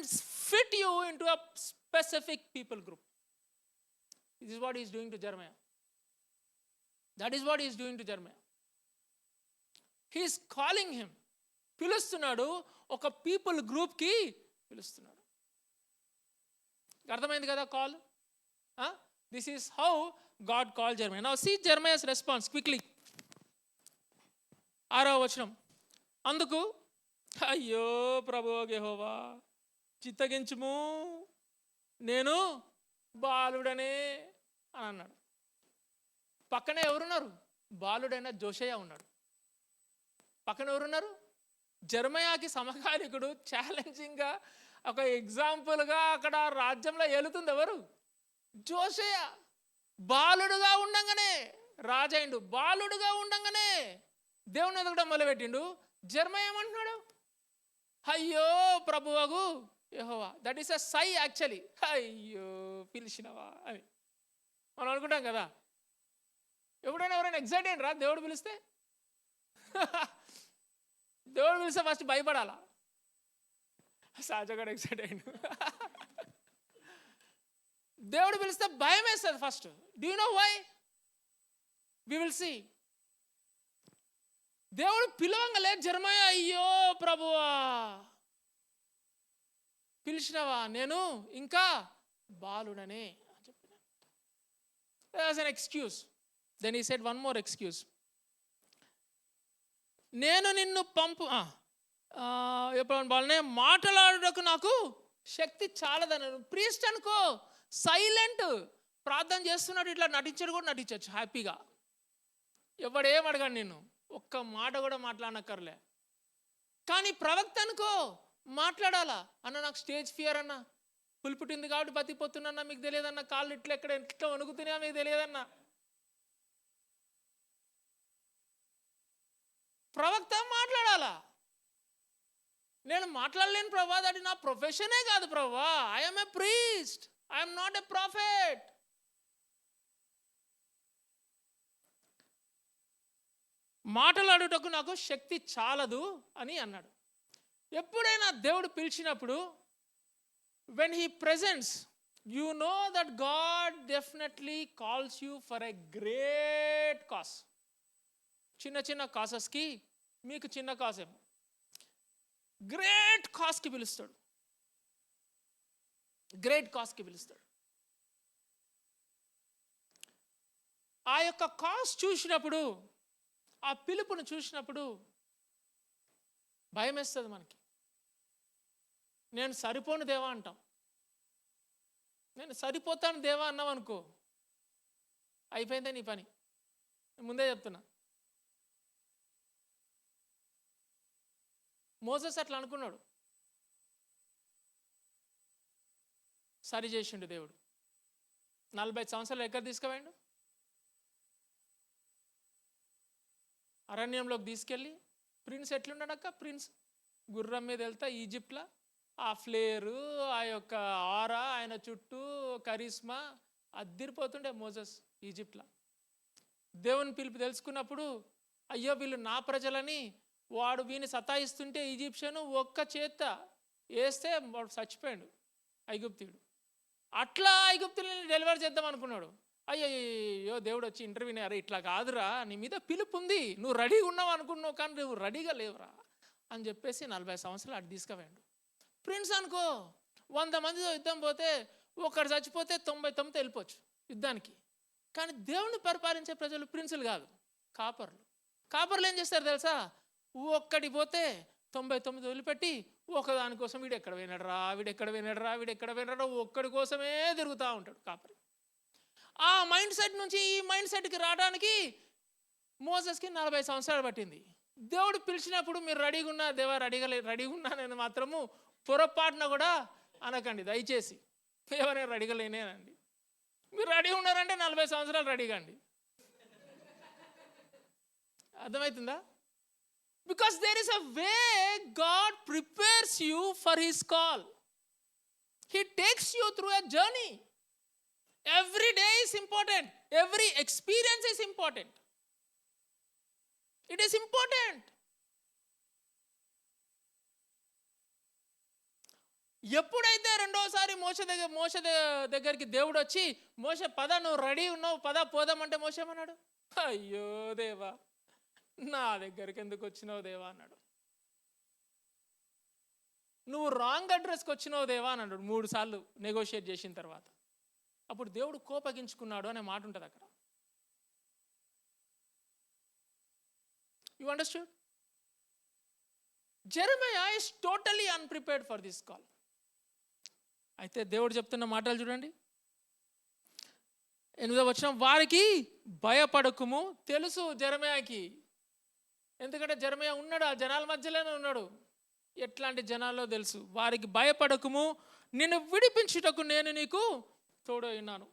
fit you into a specific people group. This is what he is doing to Jeremiah. That is what he is doing to Jeremiah. He is calling him. పిలుస్తున్నాడు, ఒక పీపుల్ గ్రూప్కి పిలుస్తున్నాడు. అర్థమైంది కదా call? This is how God called Jeremiah. Now see Jeremiah's response quickly. 6వ వచనం. అందుకు అయ్యో ప్రభువా యెహోవా, చిత్తగించుము, నేను బాలుడనే అని అన్నాడు. పక్కనే ఎవరున్నారు? బాలుడైన జోషయ్య ఉన్నాడు. పక్కన ఎవరున్నారు? జెరమయాకి సమకాలికుడు. ఛాలెంజింగ్గా ఒక ఎగ్జాంపుల్గా అక్కడ రాజ్యంలో ఏలుతుంది ఎవరు? జోషయ్య. బాలుడుగా ఉండంగానే రాజైండు, బాలుడుగా ఉండంగానే దేవుని ఎదుగుడం మొదలుపెట్టిండు. జెరమయా ఏమంటున్నాడు? అయ్యో ప్రభువగు యెహోవా. That is a sigh actually. అయ్యో పిలిచినవా అని మనం అనుకుంటాం కదా. ఎప్పుడైనా ఎవరైనా ఎక్సైట్ అయ్యిండ్రా దేవుడు పిలిస్తే? దేవుడు పిలిస్తే ఫస్ట్ భయపడాలా? సహజంగా ఎక్సైట్ అయ్యిండు. దేవుడు పిలిస్తే భయం వేస్తుంది first. Do you know why? We will see. దేవుడు పిలవంగలే జెరమయా అయ్యో ప్రభువా పిలిచినవా, నేను ఇంకా బాలుడనే అని చెప్పిన. As an excuse. Then he said one more excuse. నేను నిన్ను వాళ్ళనే మాట్లాడుటకు నాకు శక్తి చాలదని. ప్రీస్ట్ అనుకో, సైలెంట్ ప్రార్థన చేస్తున్నాడు, ఇట్లా నటించాడు కూడా నటించవచ్చు హ్యాపీగా. ఎవడేం అడగాడు, నిన్ను ఒక్క మాట కూడా మాట్లాడనక్కర్లే. కానీ ప్రవక్త అనుకో మాట్లాడాలా అన్న. నాకు స్టేజ్ ఫియర్ అన్న, పులిపుట్టింది కాబట్టి బతికిపోతున్నా, మీకు తెలియదన్న, కాళ్ళు ఇట్లా ఎట్లా వణుకుతున్నా మీకు తెలియదన్నా. ప్రవక్త మాట్లాడాలా. నేను మాట్లాడలేను ప్రభా, అది నా ప్రొఫెషనే కాదు ప్రభా. I'm a priest, I'm not a prophet. మాట్లాడుటకు నాకు శక్తి చాలదు అని అన్నాడు. ఎప్పుడైనా దేవుడు పిలిచినప్పుడు when he presents, you know that God definitely calls you for a great cause. చిన్న చిన్న కాసెస్కి మీకు చిన్న కాసేమో, గ్రేట్ కాస్కి పిలుస్తాడు. గ్రేట్ కాస్కి పిలుస్తాడు. ఆ యొక్క కాస్ చూసినప్పుడు, ఆ పిలుపును చూసినప్పుడు భయం వేస్తుంది మనకి. నేను సరిపోను దేవా అంటాం. నేను సరిపోతాను దేవా అన్నాం అనుకో, అయిపోయిందే నీ పని. ముందే చెప్తున్నా. మోసెస్ అట్లా అనుకున్నాడు, సరి చేసిండు దేవుడు. 40 సంవత్సరాలు ఎక్కడ తీసుకుపోయిండు? అరణ్యంలోకి తీసుకెళ్ళి. ప్రిన్స్ ఎట్లున్నాడక్క? ప్రిన్స్ గుర్రం మీద వెళ్తా ఈజిప్ట్లో, ఆ ఫ్లేరు, ఆ యొక్క ఆరా, ఆయన చుట్టూ కరిస్మా అద్దిరిపోతుండే మోసెస్ ఈజిప్ట్లో. దేవుని పిలుపు తెలుసుకున్నప్పుడు, అయ్యో వీళ్ళు నా ప్రజలని, వాడు వీని సతాయిస్తుంటే ఈజిప్షియను ఒక్క చేత్త వేస్తే వాడు చచ్చిపోయాడు ఐగుప్తీయుడు. అట్లా ఐగుప్తులని డెలివరీ చేద్దాం అనుకున్నాడు. అయ్యో దేవుడు వచ్చి ఇంటర్వ్యూని, అరే ఇట్లా కాదురా, నీ మీద పిలుపు ఉంది, నువ్వు రెడీగా ఉన్నావు అనుకున్నావు, కానీ నువ్వు రెడీగా లేవురా అని చెప్పేసి 40 సంవత్సరాలు అటు తీసుకుపోయాడు. ప్రిన్స్ అనుకో, 100 మందితో యుద్ధం పోతే ఒకడు చచ్చిపోతే 99 వెళ్ళిపోవచ్చు యుద్ధానికి. కానీ దేవుని పరిపాలించే ప్రజలు ప్రిన్సులు కాదు, కాపర్లు. కాపర్లు ఏం చేస్తారు తెలుసా? ఒక్కడి పోతే 99 వదిలిపెట్టి ఒకదానికోసం వీడెక్కడ పోయినాడరా, వీడెక్కడ పోయినాడరా, వీడెక్కడ పోయినాడో ఒక్కడి కోసమే తిరుగుతూ ఉంటాడు కాపరి. ఆ మైండ్ సెట్ నుంచి ఈ మైండ్ సెట్కి రావడానికి మోసెస్కి 40 సంవత్సరాలు పట్టింది. దేవుడు పిలిచినప్పుడు మీరు రెడీగా ఉన్నా దేవా, రెడీగా ఉన్నా నేను మాత్రము పొరపాటున కూడా అనకండి దయచేసి. ఎవరైనా రెడీగా లేనేనండి. మీరు రెడీ ఉన్నారంటే 40 సంవత్సరాలు రెడీగా అండి. అర్థమవుతుందా? Because there is a way God prepares you for his call. He takes you through a journey. Every day is important. Every experience is important. It is important. ఎప్పుడైతే రెండోసారి మోషే దగ్గరికి దేవుడు వచ్చి, మోషే పద, నువ్వు రెడీ ఉన్నావు, పద పోదామంటే మోషే ఏమన్నాడు? అయ్యో దేవా, నా దగ్గరికి ఎందుకు వచ్చినావు దేవా అన్నాడు. నువ్వు రాంగ్ అడ్రస్కి వచ్చినావు దేవా అన్నాడు 3 సార్లు నెగోషియేట్ చేసిన తర్వాత. అప్పుడు దేవుడు కోపగించుకున్నాడు అనే మాట ఉంటుంది అక్కడ. You understood? జెరమయా is totally unprepared for this call. అయితే దేవుడు చెప్తున్న మాటలు చూడండి. 8వ వచనం, వారికి భయపడకుము. తెలుసు జెరమయాకి, ఎందుకంటే జెరమయా ఉన్నాడు, ఆ జనాల మధ్యలోనే ఉన్నాడు. ఎట్లాంటి జనాల్లో తెలుసు. వారికి భయపడకుము, నిన్ను విడిపించుటకు నేను నీకు తోడై ఉన్నాను.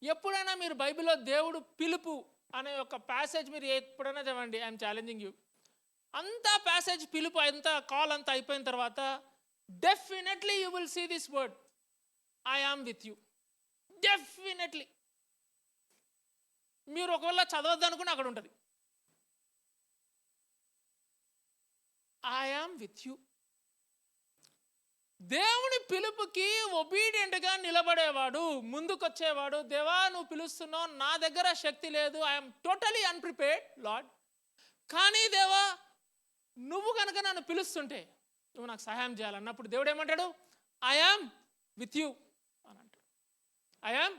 ఎప్పుడైనా మీరు బైబిల్లో దేవుడు పిలుపు అనే ఒక ప్యాసేజ్ మీరు ఎప్పుడైనా చదవండి. I'm challenging you. అంతా ప్యాసేజ్ పిలుపు అంతా కాల్ అంతా అయిపోయిన తర్వాత definitely you will see this word, I am with you. Definitely. మీరు ఒకవేళ చదవద్దు అనుకుని అక్కడ ఉంటుంది, ఐ ఆమ్ విత్ యూ. దేవుని పిలుపుకి ఒబీడియంట్గా నిలబడేవాడు, ముందుకొచ్చేవాడు. దేవా నువ్వు పిలుస్తున్నావు, నా దగ్గర శక్తి లేదు, ఐఎమ్ టోటలీ అన్ప్రిపేర్డ్ లార్డ్, కానీ దేవా నువ్వు కనుక నన్ను పిలుస్తుంటే నువ్వు నాకు సహాయం చేయాలన్నప్పుడు దేవుడు ఏమంటాడు? ఐ ఆమ్ విత్ యూ అని అంటాడు. I am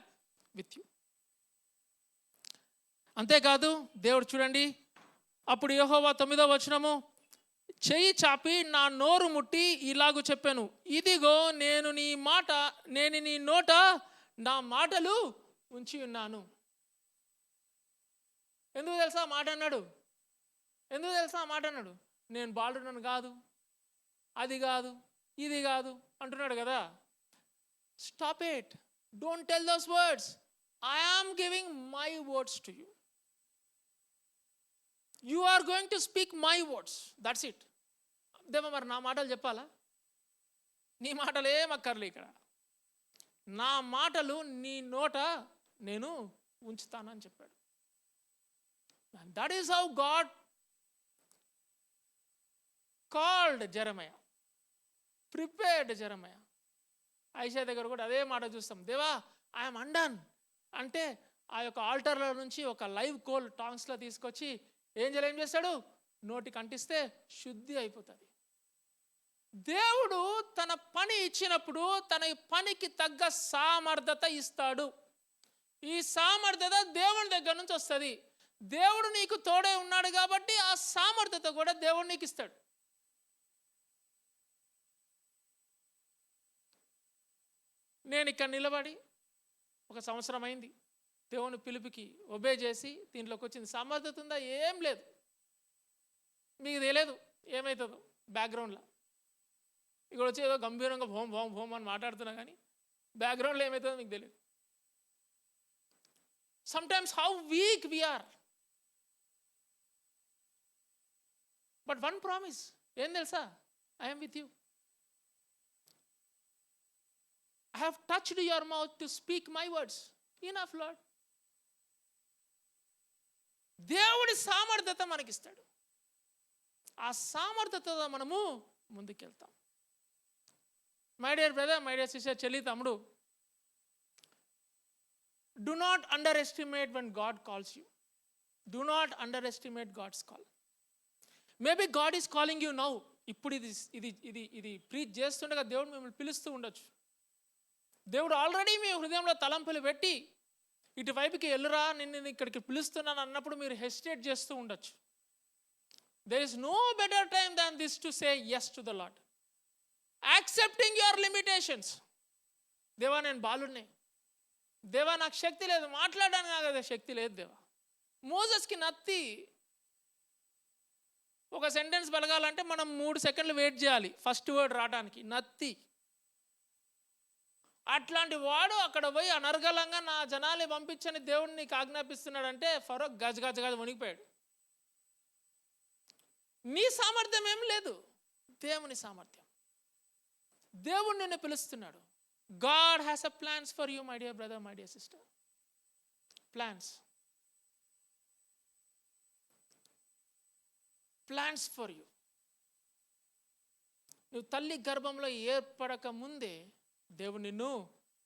with you. అంతేకాదు దేవుడు చూడండి, అప్పుడు యెహోవా 9వ వచనము, చెయ్యి చాపి నా నోరు ముట్టి ఇలాగు చెప్పాను, ఇదిగో నేను నీ నోట నా మాటలు ఉంచి ఉన్నాను. ఎందుకు తెలుసా మాట అన్నాడు? ఎందుకు తెలుసా మాట అన్నాడు? నేను బాలుడను కాదు, అది కాదు, ఇది కాదు అంటున్నాడు కదా. Stop it. Don't tell those words. I am giving my words to you. You are going to speak my words. That's it. దేవా మరి నా మాటలు చెప్పాలా? నీ మాటలు ఏం అక్కర్లే ఇక్కడ. నా మాటలు నీ నోట నేను ఉంచుతానని చెప్పాడు. That is how God called జెరమయా, prepared జెరమయా. Aisha దగ్గర కూడా అదే మాట చూస్తాం. దేవా ఐఎమ్ అండన్ అంటే ఆ యొక్క ఆల్టర్ల నుంచి ఒక లైవ్ కోల్ టాంగ్స్లో తీసుకొచ్చి ఏంజెల్ ఏం చేస్తాడు? నోటికి అంటిస్తే శుద్ధి అయిపోతుంది. దేవుడు తన పని ఇచ్చినప్పుడు తన పనికి తగ్గ సామర్థ్యత ఇస్తాడు. ఈ సామర్థ్యత దేవుని దగ్గర నుంచి వస్తుంది. దేవుడు నీకు తోడే ఉన్నాడు కాబట్టి ఆ సామర్థ్యత కూడా దేవుడు నీకు ఇస్తాడు. నేను ఇక్కడ నిలబడి 1 సంవత్సరం అయింది, దేవుని పిలుపుకి ఒబే చేసి దీంట్లోకి వచ్చింది. సామర్థ్యత ఉందా? ఏం లేదు. మీకు తెలియదు ఏమవుతుందో బ్యాక్గ్రౌండ్లో. ఇక్కడ వచ్చి ఏదో గంభీరంగా భోమ్ భోమ్ భోమ్ అని మాట్లాడుతున్నా కానీ బ్యాక్గ్రౌండ్లో ఏమవుతుందో మీకు తెలియదు. Sometimes how weak we are. But one promise ఏం తెలుసా? I'm with you. I have touched your mouth to speak my words. Enough, Lord. దేవుడి సామర్థ్యత మనకిస్తాడు. ఆ సామర్థ్యతతో మనము ముందుకెళ్తాం. My dear brother, my dear sister, చెల్లి తమ్ముడు, do not underestimate when God calls you. Do not underestimate God's call. Maybe God is calling you now. ఇప్పుడు ఇది ప్రీచ్ చేస్తుండగా దేవుడు మిమ్మల్ని పిలుస్తూ ఉండొచ్చు. దేవుడు ఆల్రెడీ మీ హృదయంలో తలంపులు పెట్టి ఇటువైపుకి వెళ్ళురా, నిన్ను ఇక్కడికి పిలుస్తున్నాను అన్నప్పుడు మీరు హెసిటేట్ చేస్తూ ఉండొచ్చు. There is no better time than this to say yes to the Lord. Accepting your limitations. దేవా నేను బాలుడినే, దేవా నాకు శక్తి లేదు, మాట్లాడడానికి నాకు శక్తి లేదు దేవా. మోసెస్కి నత్తి ఒక సెంటెన్స్ పలకాలంటే మనం 3 సెకండ్లు వెయిట్ చేయాలి ఫస్ట్ వర్డ్ రావడానికి. నత్తి. అట్లాంటి వాడు అక్కడ పోయి అనర్గళంగా నా జనాల్ని పంపించని దేవుడిని నీకు ఆజ్ఞాపిస్తున్నాడంటే ఫరో గజ గజ గజ వణికిపోయాడు. నీ సామర్థ్యం ఏం లేదు, దేవుని సామర్థ్యం. దేవుడు నిన్ను పిలుస్తున్నాడు. God has a plans for you my dear brother, my dear sister. Plans for you. నువ్వు తల్లి గర్భంలో ఏర్పడక ముందే దేవుడు నిన్ను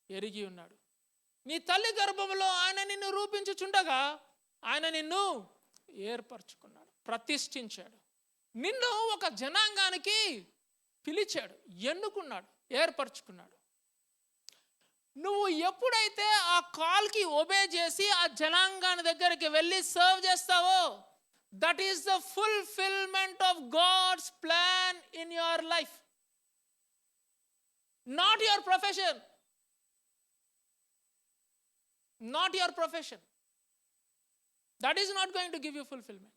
ఎరిగి ఉన్నాడు. నీ తల్లి గర్భంలో ఆయన నిన్ను రూపించుచుండగా ఆయన నిన్ను ఏర్పరచుకున్నాడు, ప్రతిష్ఠించాడు. నిన్ను ఒక జనాంగానికి పిలిచాడు, ఎన్నుకున్నాడు, ఏర్పరచుకున్నాడు. నువ్వు ఎప్పుడైతే ఆ కాల్కి ఒబే చేసి ఆ జనాంగాన్ని దగ్గరికి వెళ్ళి సర్వ్ చేస్తావో, that is the fulfilment of God's plan in your life. Not your profession. Not your profession. That is not going to give you fulfillment.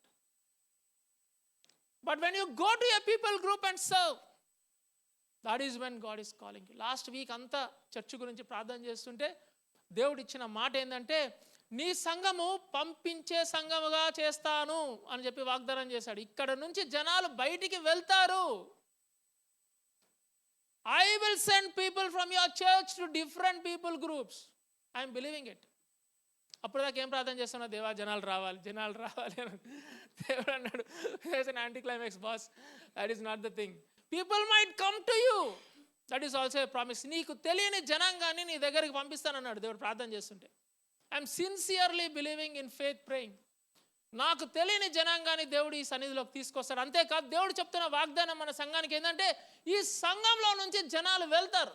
But when you go to a people group and serve, that is when God is calling you. Last week అంతా చర్చ్ గురించి ప్రార్థన చేస్తుంటే దేవుడు ఇచ్చిన మాట ఏంటంటే, నీ సంఘము పంపించే సంఘముగా చేస్తాను అని చెప్పి వాగ్దానం చేశాడు. ఇక్కడ నుంచి జనాలు బయటికి వెళ్తారు. I will send people from your church to different people groups. I am believing it. అప్పుడు దాకా ఏం ప్రార్థన చేస్తున్నా, దేవా జనాలు రావాలి, జనాలు రావాలి. దేవుడు అన్నాడు, there's an anti-climax boss. That is not the thing. People might come to you. That is also a promise. నీకు తెలియని జనాంగాన్ని నీ దగ్గరికి పంపిస్తానన్నాడు దేవుడు ప్రార్థన చేస్తుంటే. I am sincerely believing in faith praying. నాకు తెలియని జనాంగాన్ని దేవుడు ఈ సన్నిధిలోకి తీసుకొస్తాడు. అంతేకాదు దేవుడు చెప్తున్న వాగ్దానం మన సంఘానికి ఏంటంటే, ఈ సంఘంలో నుంచి జనాలు వెళ్తారు.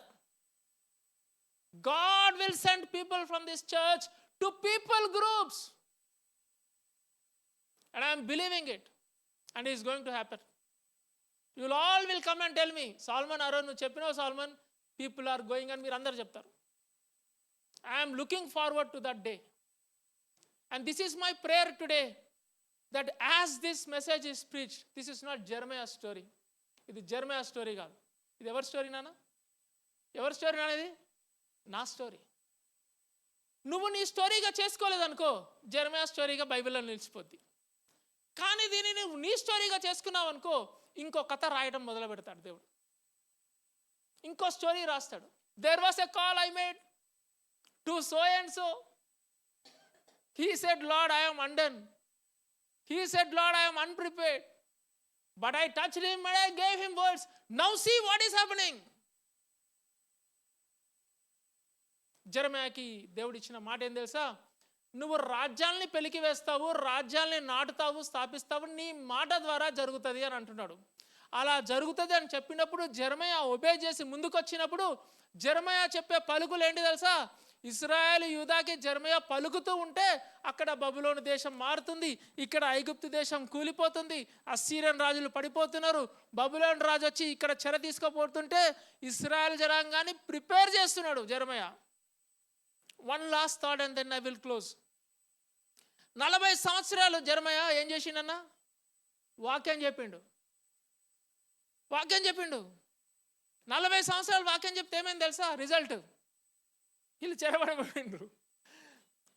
God will send people from this church to people groups. And I am believing it. And it is going to happen. You all will come and tell me, Solomon, Aaron, నువ్వు చెప్పినావు Solomon, people are going అని మీరు అందరు చెప్తారు. I am looking forward to that day. And this is my prayer today, that as this message is preached, this is not Jeremiah's story. ఇది జెర్మయా స్టోరీ కాదు. ఇది ఎవరి స్టోరీ నాన్న? ఎవరి స్టోరీ నాన్న? ఇది నా స్టోరీ. నువ్వు నీ స్టోరీగా చేసుకోలేదనుకో, జెర్మయా స్టోరీగా బైబిల్లో నిలిచిపోద్ది. కానీ దీన్ని నువ్వు నీ స్టోరీగా చేసుకున్నావు అనుకో, ఇంకో కథ రాయడం మొదలు పెడతాడు దేవుడు, ఇంకో స్టోరీ రాస్తాడు. There was a call I made to so and so. He said, Lord, I am undone. He said, Lord, I am unprepared. But I touched him and I gave him words. Now see what is happening. జెర్మయాకి దేవుడు ఇచ్చిన మాట ఏం తెలుసా? నువ్వు రాజ్యాల్ని పెలికి వేస్తావు, రాజ్యాల్ని నాటుతావు, స్థాపిస్తావు, నీ మాట ద్వారా జరుగుతుంది అని అంటున్నాడు. అలా జరుగుతుంది అని చెప్పినప్పుడు జెర్మయా ఒబే చేసి ముందుకు వచ్చినప్పుడు జెర్మయా చెప్పే పలుకులు ఏంటి తెలుసా? ఇశ్రాయేలు యూదాకి జెర్మయా పలుకుతూ ఉంటే అక్కడ బబులోను దేశం మారుతుంది, ఇక్కడ ఐగుప్తు దేశం కూలిపోతుంది, అస్సీరియన్ రాజులు పడిపోతున్నారు, బబులోను రాజు వచ్చి ఇక్కడ చెర తీసుకుపోతుంటే ఇశ్రాయేల్ జనాంగాన్ని ప్రిపేర్ చేస్తున్నాడు Jeremiah. One last thought and then I will close. 40 సంవత్సరాలు జెర్మయా ఏం చేసిండన్నా? వాక్యం చెప్పిండు. 40 సంవత్సరాలు వాక్యం చెప్తే ఏమైంది తెలుసా? రిజల్ట్, వీళ్ళు చెరబడబోయిండ్రు.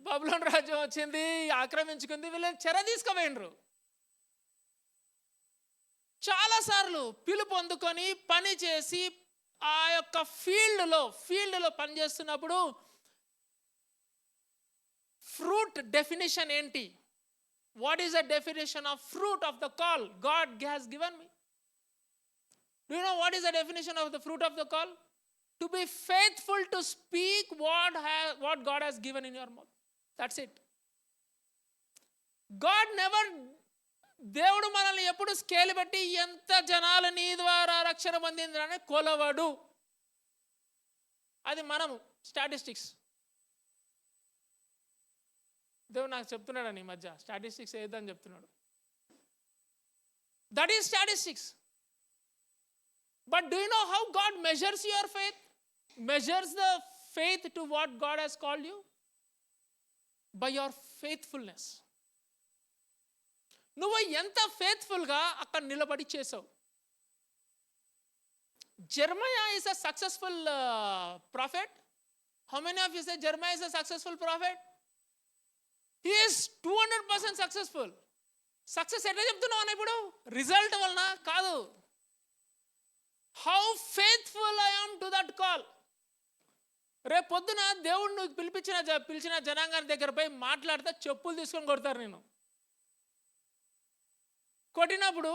బబులోను రాజ్యం వచ్చింది, ఆక్రమించుకుంది, వీళ్ళని చెర తీసుకుపోయిండ్రు. చాలాసార్లు పిలుపు అందుకొని పని చేసి ఆ యొక్క ఫీల్డ్లో పనిచేస్తున్నప్పుడు ఫ్రూట్ డెఫినేషన్ ఏంటి? What is the definition of fruit of the call God has given me? Do you know what is the definition of the fruit of the call? To be faithful to speak what God has given in your mouth. That's it. God never, దేవుడు మనల్ని ఎప్పుడు స్కేల్ పెట్టి ఎంత జనాలు నీ ద్వారా రక్షణ పొందిందని కొలవడు. అది మనము స్టాటిస్టిక్స్. దేవుడు నాకు చెప్తున్నాడు ఈ మధ్య, స్టాటిస్టిక్స్ ఏదని చెప్తున్నాడు. That is statistics. But do you know how God measures your faith? Measures the faith to what God has called you? By your faithfulness. నువ్వు ఎంత ఫేత్ఫుల్గా అక్కడ నిలబడి చేసావు. Jeremiah is a successful prophet. How many of you say Jeremiah is a successful prophet? He is 200% successful. Success ఎట్లా చెప్తున్నావు అన్న ఇప్పుడు? రిజల్ట్ వలన కాదు. How faithful I am to that call. రేపు పొద్దున దేవుడు నువ్వు పిలిచిన జనాంగాన్ని దగ్గర పోయి మాట్లాడితే చెప్పులు తీసుకొని కొడతారు. నేను కొట్టినప్పుడు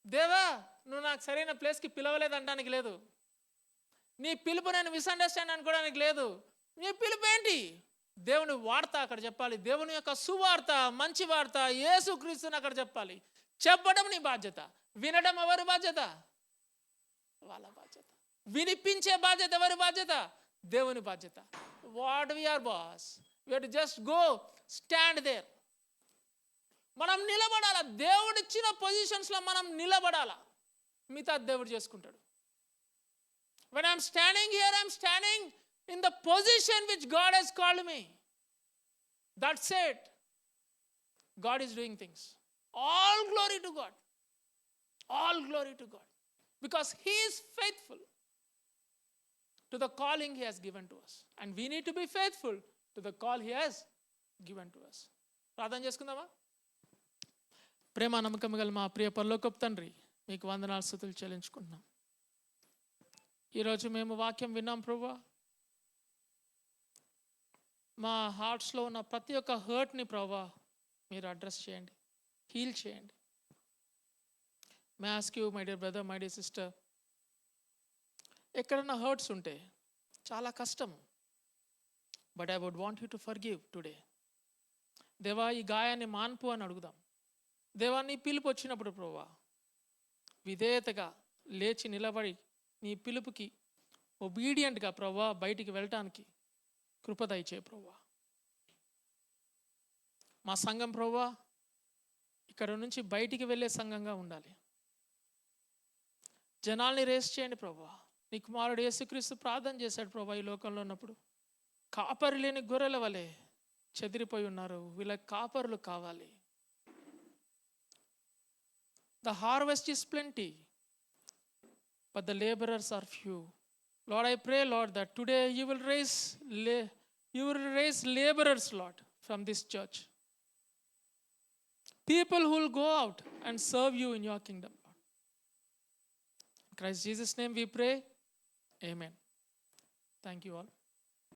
దేవా నువ్వు నాకు సరైన ప్లేస్కి పిలవలేదు అనడానికి లేదు. నీ పిలుపు నేను మిస్అండర్స్టాండ్ అనుకోవడానికి లేదు. నీ పిలుపు ఏంటి? దేవుని వార్త అక్కడ చెప్పాలి. దేవుని యొక్క సువార్త, మంచి వార్త, యేసుక్రీస్తుని అక్కడ చెప్పాలి. చెప్పడం నీ బాధ్యత. వినడం ఎవరి బాధ్యత? వాళ్ళ బాధ్యత. వినిపించే బాధ్యత ఎవరి బాధ్యత? దేవుని బాధ్యత. What we are boss, we have to just go stand there. మనం నిలబడాలా. దేవుడిచ్చిన పొజిషన్స్లో మనం నిలబడాలా. మిగతా దేవుడు చేసుకుంటాడు. When I'm standing here, I'm standing in the position which God has called me. That's it. God is doing things. All glory to God. All glory to God. Because He is faithful to the calling He has given to us. And we need to be faithful to the call He has given to us. ప్రార్థన చేసుకుందామా? ప్రేమ నమ్మకం గల మా ప్రియ పరలోకపు తండ్రి, మీకు వందనాలు స్తుతులు చెల్లించుకుంటున్నాం. ఈరోజు మేము వాక్యం విన్నాం ప్రభువా. మా హార్ట్స్లో ఉన్న ప్రతి ఒక్క హర్ట్ని ప్రభువా మీరు అడ్రస్ చేయండి, హీల్ చేయండి. May ask you my dear brother, my dear sister, ఎక్కడన్నా హర్ట్స్ ఉంటే చాలా కష్టం. But I would want you to forgive today. దేవా ఈ గాయాన్ని మాన్పు అని అడుగుదాం. దేవా నీ పిలుపు వచ్చినప్పుడు ప్రభువా విధేయతగా లేచి నిలబడి నీ పిలుపుకి ఒబీడియంట్గా ప్రభువా బయటికి వెళ్ళటానికి కృప దయచేయి ప్రభువా. మా సంఘం ప్రభువా ఇక్కడ నుంచి బయటికి వెళ్ళే సంఘంగా ఉండాలి. జనాల్ని రేస్ చేయండి ప్రభువా. నీ కుమారుడు యేసుక్రీస్తు ప్రార్థన చేశాడు ప్రభువా, ఈ లోకంలో ఉన్నప్పుడు కాపరి లేని గొర్రెల వలె చెదిరిపోయి ఉన్నారు, వీళ్ళకి కాపరులు కావాలి. The harvest is plenty, but the laborers are few. Lord, I pray, Lord, that today you will raise laborers, Lord, from this church. People who will go out and serve you in your kingdom, Lord. In Christ Jesus' name we pray. Amen. Thank you all.